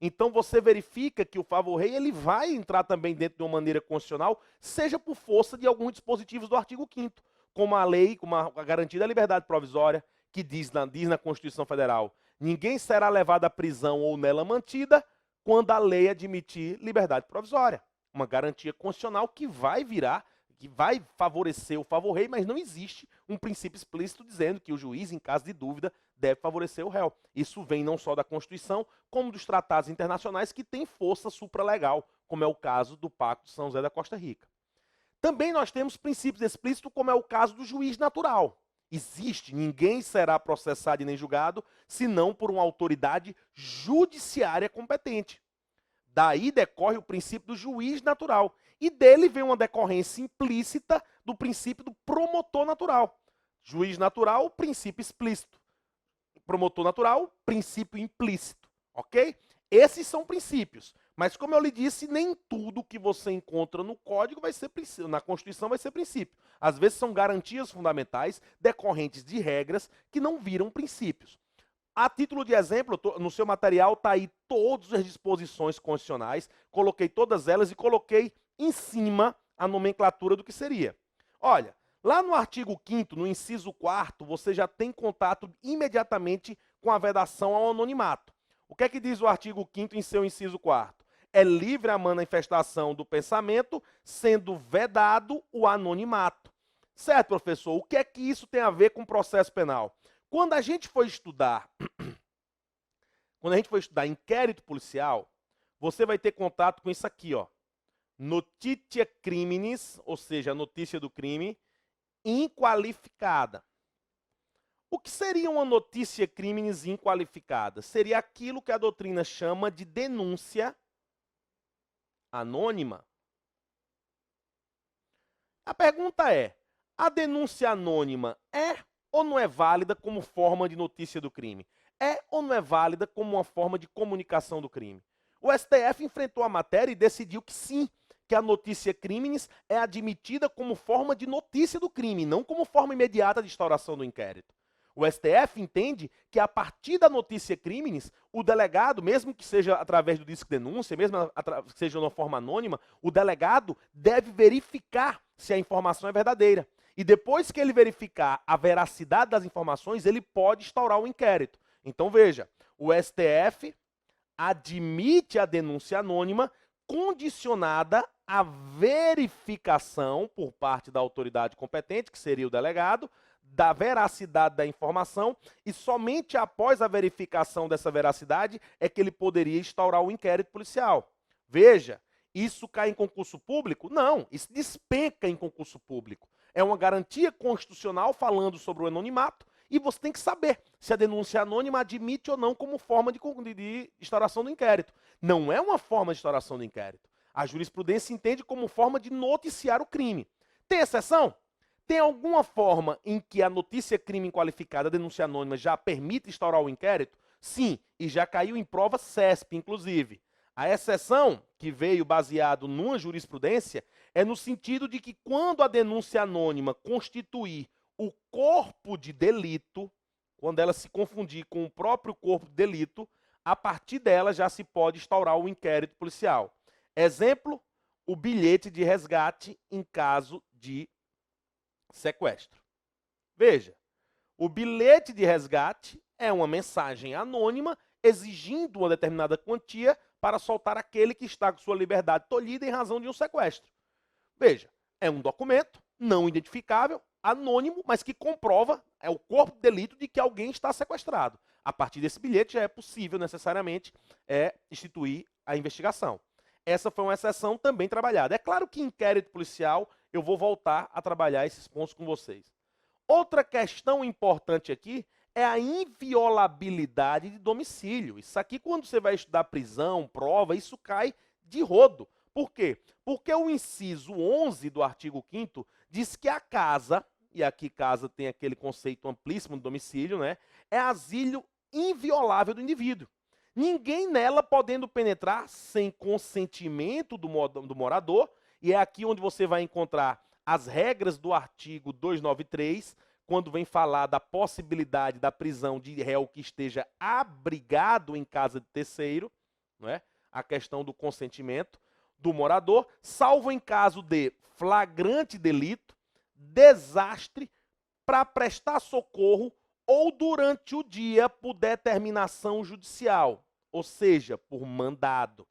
Então você verifica que o favor-rei ele vai entrar também dentro de uma maneira constitucional, seja por força de alguns dispositivos do artigo 5º, como a lei, como a garantia da liberdade provisória, que diz na Constituição Federal, ninguém será levado à prisão ou nela mantida quando a lei admitir liberdade provisória. Uma garantia constitucional que vai favorecer o favor-rei, mas não existe um princípio explícito dizendo que o juiz, em caso de dúvida, deve favorecer o réu. Isso vem não só da Constituição, como dos tratados internacionais que têm força supralegal, como é o caso do Pacto de São José da Costa Rica. Também nós temos princípios explícitos, como é o caso do juiz natural. Existe, ninguém será processado e nem julgado, senão por uma autoridade judiciária competente. Daí decorre o princípio do juiz natural. E dele vem uma decorrência implícita do princípio do promotor natural. Juiz natural, princípio explícito. Promotor natural, princípio implícito. Ok? Esses são princípios. Mas como eu lhe disse, nem tudo que você encontra no Código vai ser princípio, na Constituição vai ser princípio. Às vezes são garantias fundamentais decorrentes de regras que não viram princípios. A título de exemplo, no seu material está aí todas as disposições constitucionais, coloquei todas elas e coloquei em cima a nomenclatura do que seria. Olha, lá no artigo 5º, no inciso 4º, você já tem contato imediatamente com a vedação ao anonimato. O que é que diz o artigo 5º em seu inciso 4º? É livre a manifestação do pensamento, sendo vedado o anonimato. Certo, professor? O que é que isso tem a ver com o processo penal? Quando a gente for estudar, inquérito policial, você vai ter contato com isso aqui, ó. Notitia criminis, ou seja, a notícia do crime, inqualificada. O que seria uma notícia criminis inqualificada? Seria aquilo que a doutrina chama de denúncia anônima. A pergunta é, a denúncia anônima é ou não é válida como forma de notícia do crime? É ou não é válida como uma forma de comunicação do crime? O STF enfrentou a matéria e decidiu que sim, que a notícia criminis é admitida como forma de notícia do crime, não como forma imediata de instauração do inquérito. O STF entende que a partir da notícia criminis, o delegado, mesmo que seja através do disco denúncia, mesmo que seja de uma forma anônima, o delegado deve verificar se a informação é verdadeira. E depois que ele verificar a veracidade das informações, ele pode instaurar o inquérito. Então veja, o STF admite a denúncia anônima condicionada à verificação por parte da autoridade competente, que seria o delegado, da veracidade da informação, e somente após a verificação dessa veracidade é que ele poderia instaurar o inquérito policial. Veja, isso cai em concurso público? Não, isso despenca em concurso público. É uma garantia constitucional falando sobre o anonimato, e você tem que saber se a denúncia anônima admite ou não como forma de instauração do inquérito. Não é uma forma de instauração do inquérito. A jurisprudência entende como forma de noticiar o crime. Tem exceção? Tem alguma forma em que a notícia crime inqualificada, a denúncia anônima, já permite instaurar o inquérito? Sim, e já caiu em prova CESP, inclusive. A exceção, que veio baseado numa jurisprudência, é no sentido de que quando a denúncia anônima constituir o corpo de delito, quando ela se confundir com o próprio corpo de delito, a partir dela já se pode instaurar o inquérito policial. Exemplo, o bilhete de resgate em caso de sequestro. Veja, o bilhete de resgate é uma mensagem anônima exigindo uma determinada quantia para soltar aquele que está com sua liberdade tolhida em razão de um sequestro. Veja, é um documento não identificável, anônimo, mas que comprova, é o corpo de delito de que alguém está sequestrado. A partir desse bilhete já é possível, necessariamente, instituir a investigação. Essa foi uma exceção também trabalhada. É claro que em inquérito policial eu vou voltar a trabalhar esses pontos com vocês. Outra questão importante aqui é a inviolabilidade de domicílio. Isso aqui, quando você vai estudar prisão, prova, isso cai de rodo. Por quê? Porque o inciso 11 do artigo 5º diz que a casa, e aqui casa tem aquele conceito amplíssimo de domicílio, né? É asilo inviolável do indivíduo. Ninguém nela podendo penetrar sem consentimento do morador, e é aqui onde você vai encontrar as regras do artigo 293, quando vem falar da possibilidade da prisão de réu que esteja abrigado em casa de terceiro, não é? A questão do consentimento do morador, salvo em caso de flagrante delito, desastre, para prestar socorro ou durante o dia por determinação judicial, ou seja, por mandado.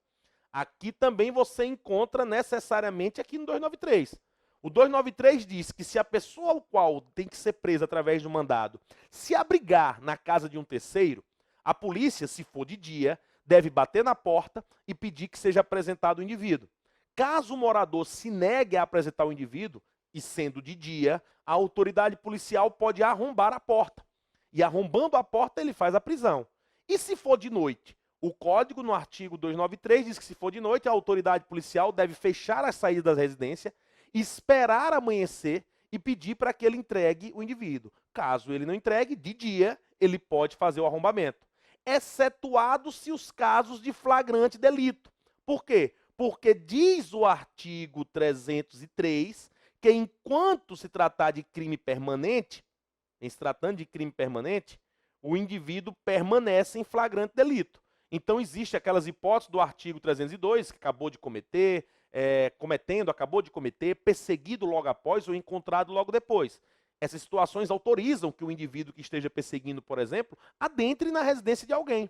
Aqui também você encontra necessariamente aqui no 293. O 293 diz que se a pessoa ao qual tem que ser presa através do mandado se abrigar na casa de um terceiro, a polícia, se for de dia, deve bater na porta e pedir que seja apresentado o indivíduo. Caso o morador se negue a apresentar o indivíduo, e sendo de dia, a autoridade policial pode arrombar a porta. E arrombando a porta, ele faz a prisão. E se for de noite? O código, no artigo 293, diz que se for de noite, a autoridade policial deve fechar as saídas da residência, esperar amanhecer e pedir para que ele entregue o indivíduo. Caso ele não entregue, de dia, ele pode fazer o arrombamento. Excetuado-se os casos de flagrante delito. Por quê? Porque diz o artigo 303 que enquanto se tratar de crime permanente, em se tratando de crime permanente, o indivíduo permanece em flagrante delito. Então, existe aquelas hipóteses do artigo 302, que acabou de cometer, acabou de cometer, perseguido logo após ou encontrado logo depois. Essas situações autorizam que o indivíduo que esteja perseguindo, por exemplo, adentre na residência de alguém.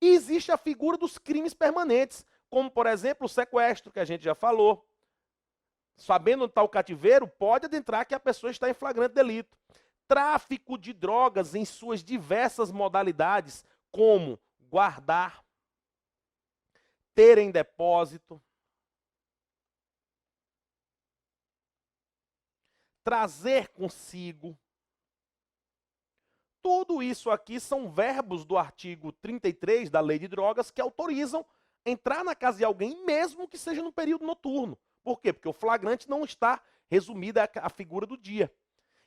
E existe a figura dos crimes permanentes. como, por exemplo, o sequestro, que a gente já falou. Sabendo onde está o cativeiro, pode adentrar que a pessoa está em flagrante delito. Tráfico de drogas em suas diversas modalidades, como guardar, ter em depósito, trazer consigo. Tudo isso aqui são verbos do artigo 33 da Lei de Drogas que autorizam entrar na casa de alguém, mesmo que seja no período noturno. Por quê? Porque o flagrante não está resumida a figura do dia.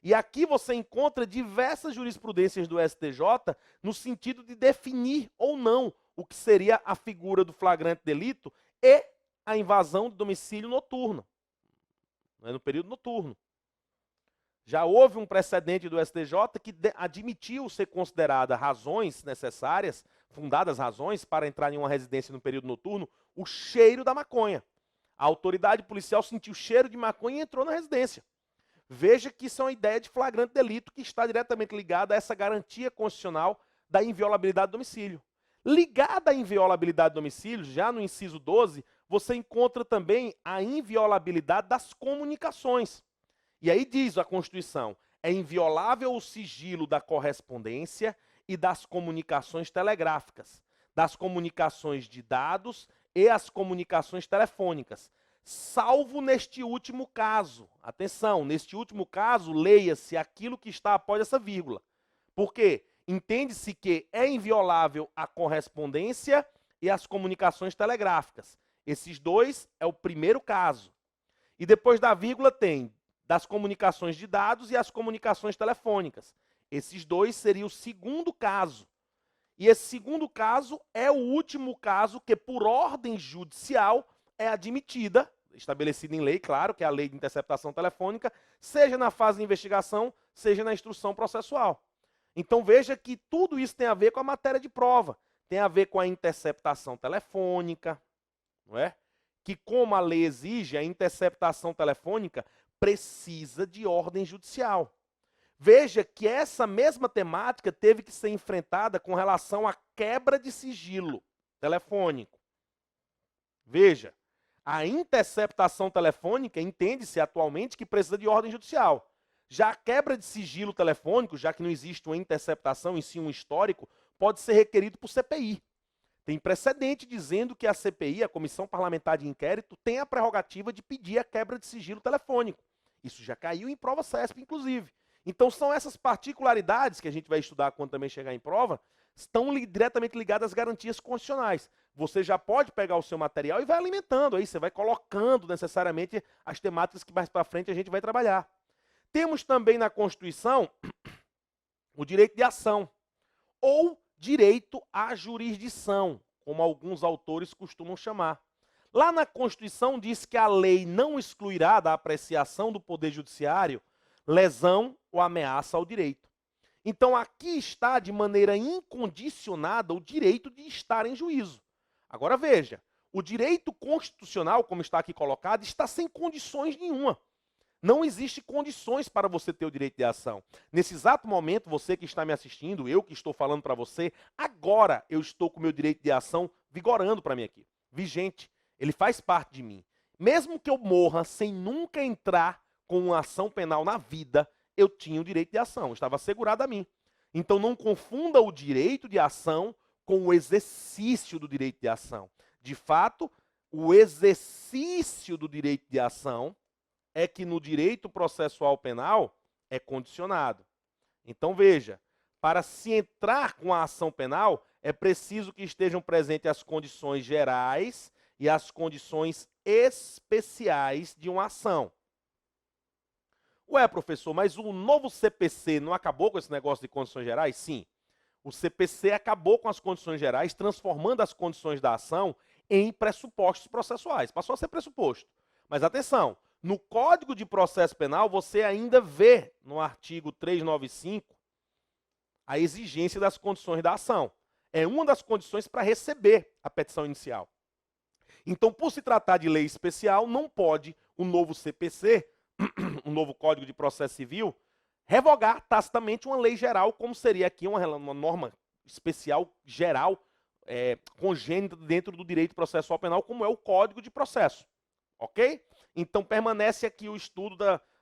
E aqui você encontra diversas jurisprudências do STJ no sentido de definir ou não o que seria a figura do flagrante delito e a invasão de domicílio noturno, no período noturno. Já houve um precedente do STJ que admitiu ser considerada razões necessárias, fundadas razões, para entrar em uma residência no período noturno, o cheiro da maconha. A autoridade policial sentiu o cheiro de maconha e entrou na residência. Veja que isso é uma ideia de flagrante delito que está diretamente ligada a essa garantia constitucional da inviolabilidade do domicílio. Ligada à inviolabilidade do domicílio, já no inciso 12, você encontra também a inviolabilidade das comunicações. E aí diz a Constituição, é inviolável o sigilo da correspondência e das comunicações telegráficas, das comunicações de dados e as comunicações telefônicas, salvo neste último caso. Atenção, neste último caso, leia-se aquilo que está após essa vírgula. Por quê? Entende-se que é inviolável a correspondência e as comunicações telegráficas. Esses dois é o primeiro caso. E depois da vírgula tem das comunicações de dados e as comunicações telefônicas. Esses dois seriam o segundo caso. E esse segundo caso é o último caso que, por ordem judicial, é admitida, estabelecida em lei, claro, que é a lei de interceptação telefônica, seja na fase de investigação, seja na instrução processual. Então veja que tudo isso tem a ver com a matéria de prova, tem a ver com a interceptação telefônica, não é? Que, como a lei exige, a interceptação telefônica precisa de ordem judicial. Veja que essa mesma temática teve que ser enfrentada com relação à quebra de sigilo telefônico. Veja, a interceptação telefônica entende-se atualmente que precisa de ordem judicial. Já a quebra de sigilo telefônico, já que não existe uma interceptação em si, um histórico, pode ser requerido por CPI. Tem precedente dizendo que a CPI, a Comissão Parlamentar de Inquérito, tem a prerrogativa de pedir a quebra de sigilo telefônico. Isso já caiu em prova CESP, inclusive. Então são essas particularidades que a gente vai estudar quando também chegar em prova, estão diretamente ligadas às garantias constitucionais. Você já pode pegar o seu material e vai alimentando aí, você vai colocando necessariamente as temáticas que mais para frente a gente vai trabalhar. Temos também na Constituição o direito de ação, ou direito à jurisdição, como alguns autores costumam chamar. Lá na Constituição diz que a lei não excluirá da apreciação do Poder Judiciário lesão ou ameaça ao direito. Então aqui está de maneira incondicionada o direito de estar em juízo. Agora veja, o direito constitucional, como está aqui colocado, está sem condições nenhuma. Não existe condições para você ter o direito de ação. Nesse exato momento, você que está me assistindo, eu que estou falando para você, agora eu estou com o meu direito de ação vigorando para mim aqui, vigente. Ele faz parte de mim. Mesmo que eu morra sem nunca entrar com uma ação penal na vida, eu tinha o direito de ação, estava assegurado a mim. Então não confunda o direito de ação com o exercício do direito de ação. De fato, o exercício do direito de ação é que no direito processual penal é condicionado. Então veja, para se entrar com a ação penal, é preciso que estejam presentes as condições gerais e as condições especiais de uma ação. Ué, professor, mas o novo CPC não acabou com esse negócio de condições gerais? Sim. O CPC acabou com as condições gerais, transformando as condições da ação em pressupostos processuais. Passou a ser pressuposto. Mas atenção, no Código de Processo Penal, você ainda vê, no artigo 395, a exigência das condições da ação. É uma das condições para receber a petição inicial. Então, por se tratar de lei especial, não pode o novo CPC, o novo Código de Processo Civil, revogar tacitamente uma lei geral, como seria aqui uma norma especial geral congênita dentro do direito processual penal, como é o Código de Processo. Ok? Então, permanece aqui o estudo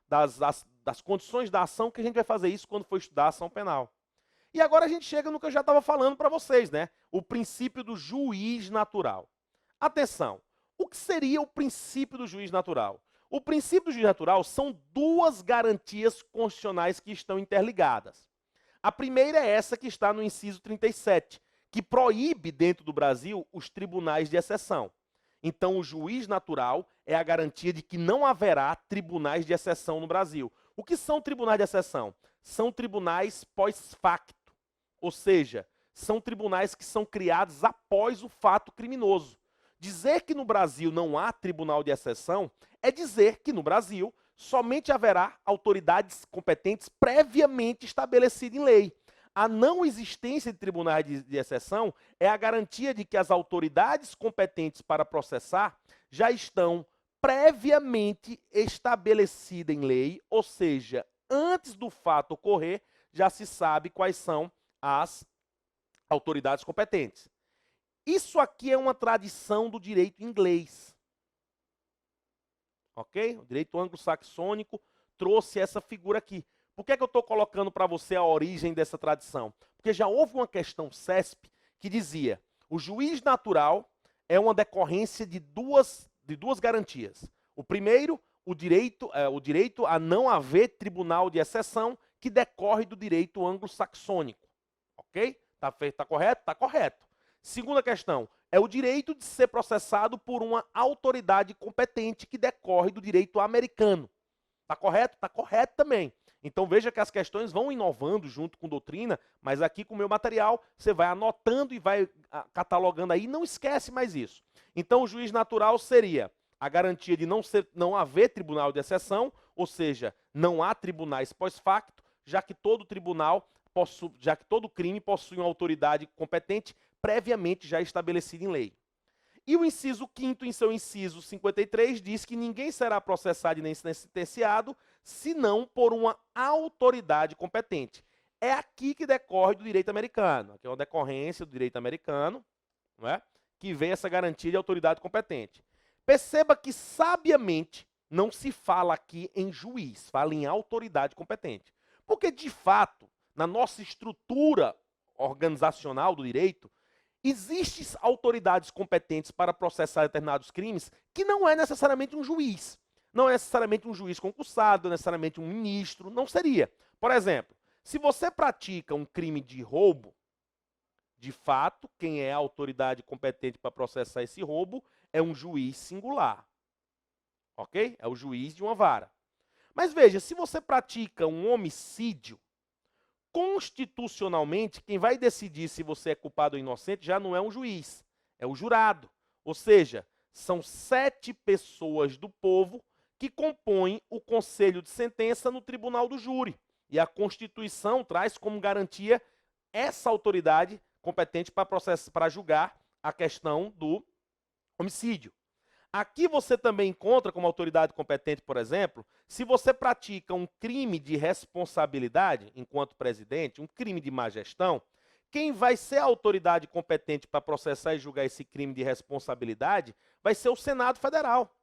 das condições da ação, que a gente vai fazer isso quando for estudar a ação penal. E agora a gente chega no que eu já estava falando para vocês, né? O princípio do juiz natural. Atenção, o que seria o princípio do juiz natural? O princípio do juiz natural são duas garantias constitucionais que estão interligadas. A primeira é essa que está no inciso 37, que proíbe dentro do Brasil os tribunais de exceção. Então, o juiz natural é a garantia de que não haverá tribunais de exceção no Brasil. O que são tribunais de exceção? São tribunais pós-facto, ou seja, são tribunais que são criados após o fato criminoso. Dizer que no Brasil não há tribunal de exceção é dizer que no Brasil somente haverá autoridades competentes previamente estabelecidas em lei. A não existência de tribunais de exceção é a garantia de que as autoridades competentes para processar já estão previamente estabelecidas em lei, ou seja, antes do fato ocorrer, já se sabe quais são as autoridades competentes. Isso aqui é uma tradição do direito inglês. Ok? O direito anglo-saxônico trouxe essa figura aqui. Por que eu estou colocando para você a origem dessa tradição? Porque já houve uma questão CESP que dizia: o juiz natural é uma decorrência de duas garantias. O primeiro, o direito a não haver tribunal de exceção, que decorre do direito anglo-saxônico. Ok? Tá correto? Está correto. Segunda questão, é o direito de ser processado por uma autoridade competente, que decorre do direito americano. Está correto? Está correto também. Então veja que as questões vão inovando junto com doutrina, mas aqui com o meu material você vai anotando e vai catalogando aí, não esquece mais isso. Então o juiz natural seria a garantia de não haver tribunal de exceção, ou seja, não há tribunais pós-facto, já que todo crime possui uma autoridade competente previamente já estabelecida em lei. E o inciso 5º, em seu inciso 53, diz que ninguém será processado nem sentenciado senão por uma autoridade competente. É aqui que decorre do direito americano. Aqui é uma decorrência do direito americano, não é? Que vem essa garantia de autoridade competente. Perceba que, sabiamente, não se fala aqui em juiz, fala em autoridade competente. Porque, de fato, na nossa estrutura organizacional do direito, existem autoridades competentes para processar determinados crimes que não é necessariamente um juiz. Não é necessariamente um juiz concursado, não é necessariamente um ministro, não seria. Por exemplo, se você pratica um crime de roubo, de fato, quem é a autoridade competente para processar esse roubo é um juiz singular. Ok? É o juiz de uma vara. Mas veja, se você pratica um homicídio, constitucionalmente, quem vai decidir se você é culpado ou inocente já não é um juiz, é o jurado. Ou seja, são 7 pessoas do povo que compõem o conselho de sentença no tribunal do júri. E a Constituição traz como garantia essa autoridade competente para julgar a questão do homicídio. Aqui você também encontra como autoridade competente, por exemplo, se você pratica um crime de responsabilidade enquanto presidente, um crime de má gestão, quem vai ser a autoridade competente para processar e julgar esse crime de responsabilidade vai ser o Senado Federal.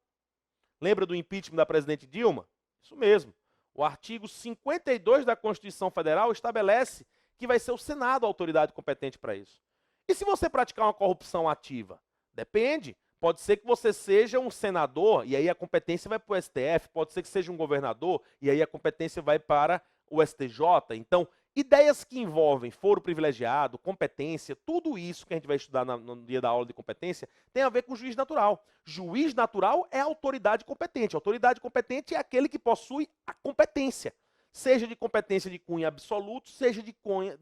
Lembra do impeachment da presidente Dilma? Isso mesmo. O artigo 52 da Constituição Federal estabelece que vai ser o Senado a autoridade competente para isso. E se você praticar uma corrupção ativa? Depende. Pode ser que você seja um senador e aí a competência vai para o STF, pode ser que seja um governador e aí a competência vai para o STJ. Então, ideias que envolvem foro privilegiado, competência, tudo isso que a gente vai estudar no dia da aula de competência tem a ver com juiz natural. Juiz natural é a autoridade competente. A autoridade competente é aquele que possui a competência, seja de competência de cunho absoluto, seja de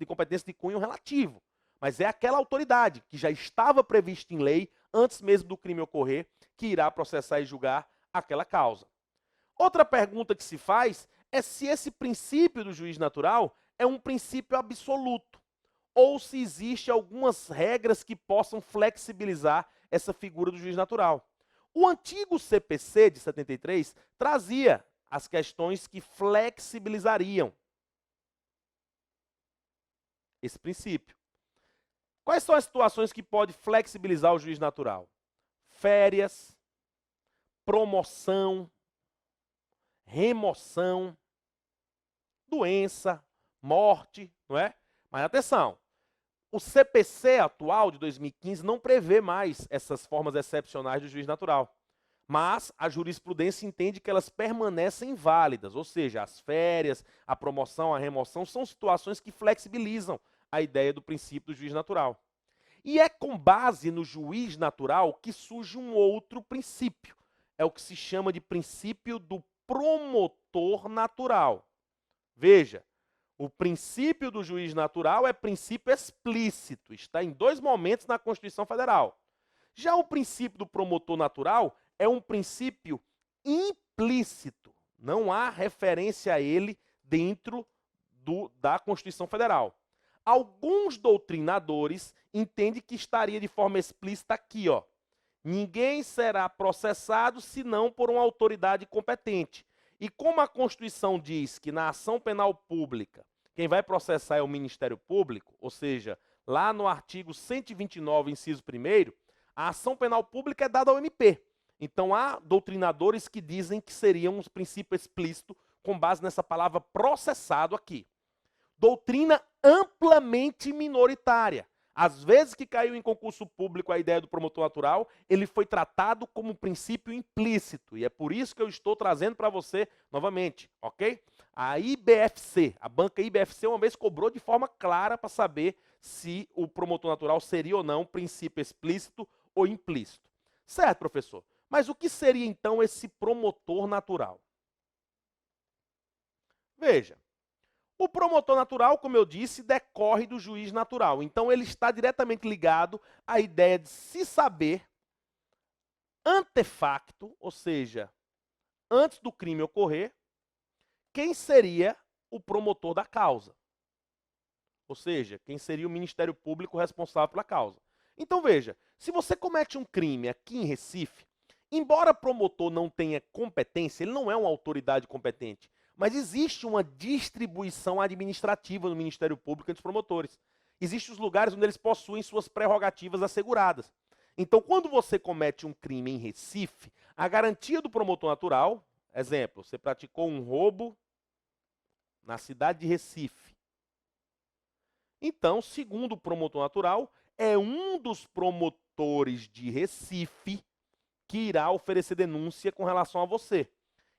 competência de cunho relativo. Mas é aquela autoridade que já estava prevista em lei antes mesmo do crime ocorrer, que irá processar e julgar aquela causa. Outra pergunta que se faz é se esse princípio do juiz natural é um princípio absoluto, ou se existem algumas regras que possam flexibilizar essa figura do juiz natural. O antigo CPC de 73 trazia as questões que flexibilizariam esse princípio. Quais são as situações que pode flexibilizar o juiz natural? Férias, promoção, remoção, doença, morte, não é? Mas atenção, o CPC atual de 2015 não prevê mais essas formas excepcionais do juiz natural. Mas a jurisprudência entende que elas permanecem válidas, ou seja, as férias, a promoção, a remoção são situações que flexibilizam a ideia do princípio do juiz natural. E é com base no juiz natural que surge um outro princípio. É o que se chama de princípio do promotor natural. Veja, o princípio do juiz natural é princípio explícito, está em 2 momentos na Constituição Federal. Já o princípio do promotor natural é um princípio implícito, não há referência a ele dentro da Constituição Federal. Alguns doutrinadores entendem que estaria de forma explícita aqui, ó. Ninguém será processado senão por uma autoridade competente. E como a Constituição diz que na ação penal pública, quem vai processar é o Ministério Público, ou seja, lá no artigo 129, inciso 1º, a ação penal pública é dada ao MP. Então há doutrinadores que dizem que seria um princípio explícito com base nessa palavra processado aqui. Doutrina amplamente minoritária. Às vezes que caiu em concurso público a ideia do promotor natural, ele foi tratado como um princípio implícito. E é por isso que eu estou trazendo para você novamente, ok? A IBFC, a banca IBFC, uma vez cobrou de forma clara para saber se o promotor natural seria ou não princípio explícito ou implícito. Certo, professor? Mas o que seria então esse promotor natural? Veja. O promotor natural, como eu disse, decorre do juiz natural. Então, ele está diretamente ligado à ideia de se saber antefacto, ou seja, antes do crime ocorrer, quem seria o promotor da causa. Ou seja, quem seria o Ministério Público responsável pela causa. Então, veja, se você comete um crime aqui em Recife, embora promotor não tenha competência, ele não é uma autoridade competente, mas existe uma distribuição administrativa no Ministério Público entre os promotores. Existem os lugares onde eles possuem suas prerrogativas asseguradas. Então, quando você comete um crime em Recife, a garantia do promotor natural, exemplo, você praticou um roubo na cidade de Recife. Então, segundo o promotor natural, é um dos promotores de Recife que irá oferecer denúncia com relação a você.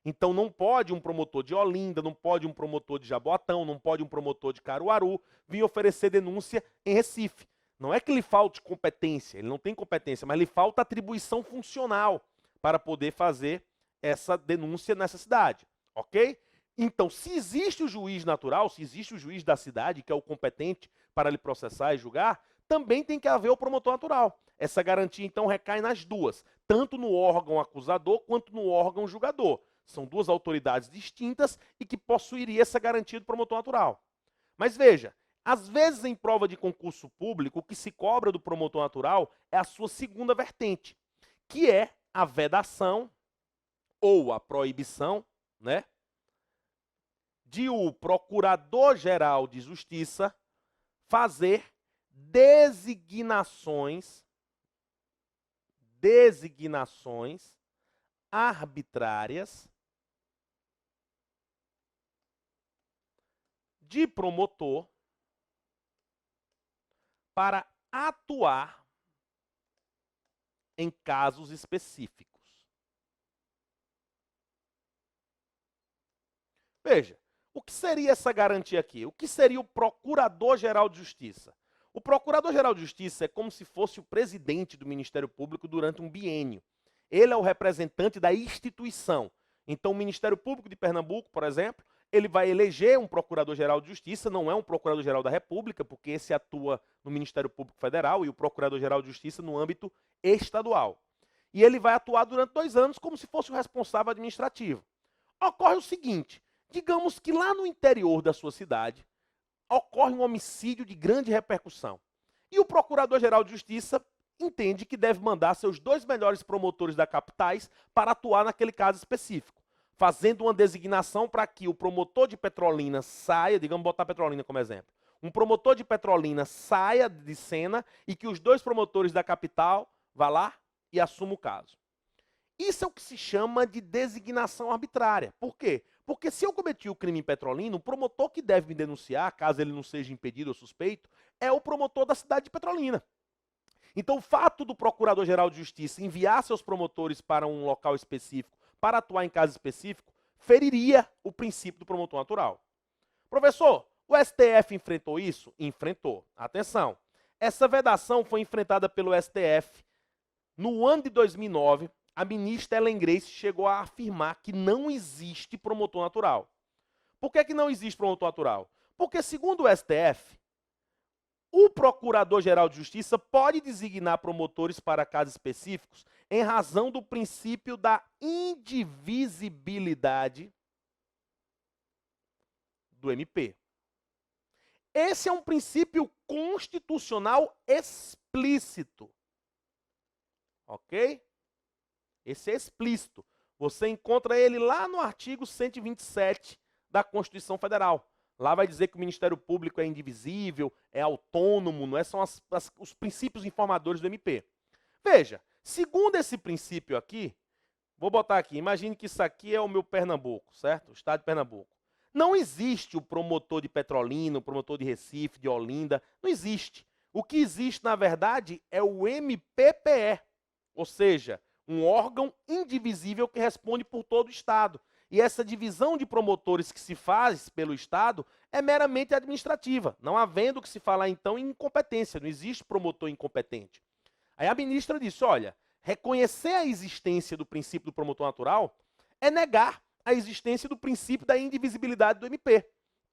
Então não pode um promotor de Olinda, não pode um promotor de Jaboatão, não pode um promotor de Caruaru vir oferecer denúncia em Recife. Não é que lhe falte competência, ele não tem competência, mas lhe falta atribuição funcional para poder fazer essa denúncia nessa cidade, ok? Então, se existe o juiz natural, se existe o juiz da cidade, que é o competente para lhe processar e julgar, também tem que haver o promotor natural. Essa garantia, então, recai nas duas, tanto no órgão acusador quanto no órgão julgador. São duas autoridades distintas e que possuiriam essa garantia do promotor natural. Mas veja, às vezes em prova de concurso público, o que se cobra do promotor natural é a sua segunda vertente, que é a vedação ou a proibição, né, de o Procurador-Geral de Justiça fazer designações arbitrárias de promotor para atuar em casos específicos. Veja, o que seria essa garantia aqui? O que seria o Procurador-Geral de Justiça? O Procurador-Geral de Justiça é como se fosse o presidente do Ministério Público durante um biênio. Ele é o representante da instituição. Então, o Ministério Público de Pernambuco, por exemplo, ele vai eleger um Procurador-Geral de Justiça, não é um Procurador-Geral da República, porque esse atua no Ministério Público Federal e o Procurador-Geral de Justiça no âmbito estadual. E ele vai atuar durante 2 anos como se fosse o responsável administrativo. Ocorre o seguinte, digamos que lá no interior da sua cidade, ocorre um homicídio de grande repercussão. E o Procurador-Geral de Justiça entende que deve mandar seus 2 melhores promotores da capitais para atuar naquele caso específico, fazendo uma designação para que o promotor de Petrolina saia, digamos, botar Petrolina como exemplo. um promotor de Petrolina saia de cena e que os dois promotores da capital vá lá e assumam o caso. Isso é o que se chama de designação arbitrária. Por quê? Porque se eu cometi o crime em Petrolina, o promotor que deve me denunciar, caso ele não seja impedido ou suspeito, é o promotor da cidade de Petrolina. Então, o fato do Procurador-Geral de Justiça enviar seus promotores para um local específico para atuar em caso específico, feriria o princípio do promotor natural. Professor, o STF enfrentou isso? Enfrentou. Atenção, essa vedação foi enfrentada pelo STF no ano de 2009. A ministra Ellen Grace chegou a afirmar que não existe promotor natural. Por que não existe promotor natural? Porque, segundo o STF, o Procurador-Geral de Justiça pode designar promotores para casos específicos em razão do princípio da indivisibilidade do MP. Esse é um princípio constitucional explícito. Ok? Esse é explícito. Você encontra ele lá no artigo 127 da Constituição Federal. Lá vai dizer que o Ministério Público é indivisível, é autônomo, não é? São os princípios informadores do MP. Veja, segundo esse princípio aqui, vou botar aqui, imagine que isso aqui é o meu Pernambuco, certo? O estado de Pernambuco. Não existe o promotor de Petrolina, o promotor de Recife, de Olinda, não existe. O que existe, na verdade, é o MPPE, ou seja, um órgão indivisível que responde por todo o Estado. E essa divisão de promotores que se faz pelo Estado é meramente administrativa, não havendo que se falar, então, em incompetência, não existe promotor incompetente. Aí a ministra disse, olha, reconhecer a existência do princípio do promotor natural é negar a existência do princípio da indivisibilidade do MP,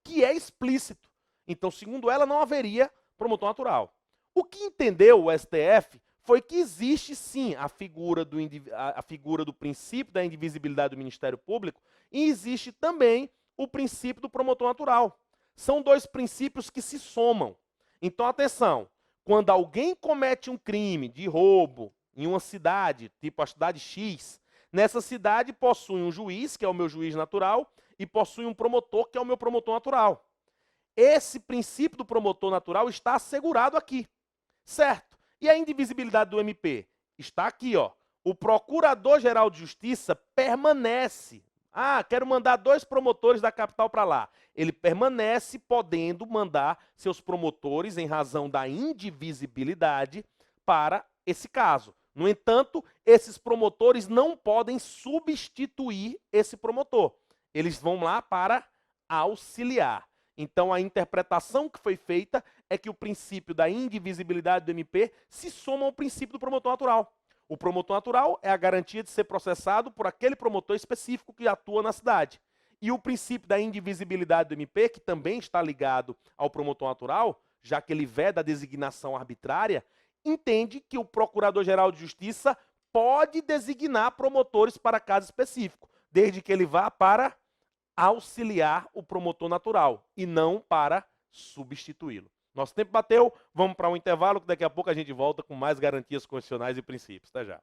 que é explícito. Então, segundo ela, não haveria promotor natural. O que entendeu o STF foi que existe sim a figura do princípio da indivisibilidade do Ministério Público e existe também o princípio do promotor natural. São dois princípios que se somam. Então, atenção, quando alguém comete um crime de roubo em uma cidade, tipo a cidade X, nessa cidade possui um juiz, que é o meu juiz natural, e possui um promotor, que é o meu promotor natural. Esse princípio do promotor natural está assegurado aqui, certo? E a indivisibilidade do MP? Está aqui, ó. O Procurador-Geral de Justiça permanece. Ah, quero mandar 2 promotores da capital para lá. Ele permanece podendo mandar seus promotores, em razão da indivisibilidade, para esse caso. No entanto, esses promotores não podem substituir esse promotor. Eles vão lá para auxiliar. Então, a interpretação que foi feita é que o princípio da indivisibilidade do MP se soma ao princípio do promotor natural. O promotor natural é a garantia de ser processado por aquele promotor específico que atua na cidade. E o princípio da indivisibilidade do MP, que também está ligado ao promotor natural, já que ele veda a designação arbitrária, entende que o Procurador-Geral de Justiça pode designar promotores para caso específico, desde que ele vá para auxiliar o promotor natural e não para substituí-lo. Nosso tempo bateu, vamos para um intervalo que daqui a pouco a gente volta com mais garantias constitucionais e princípios. Até já.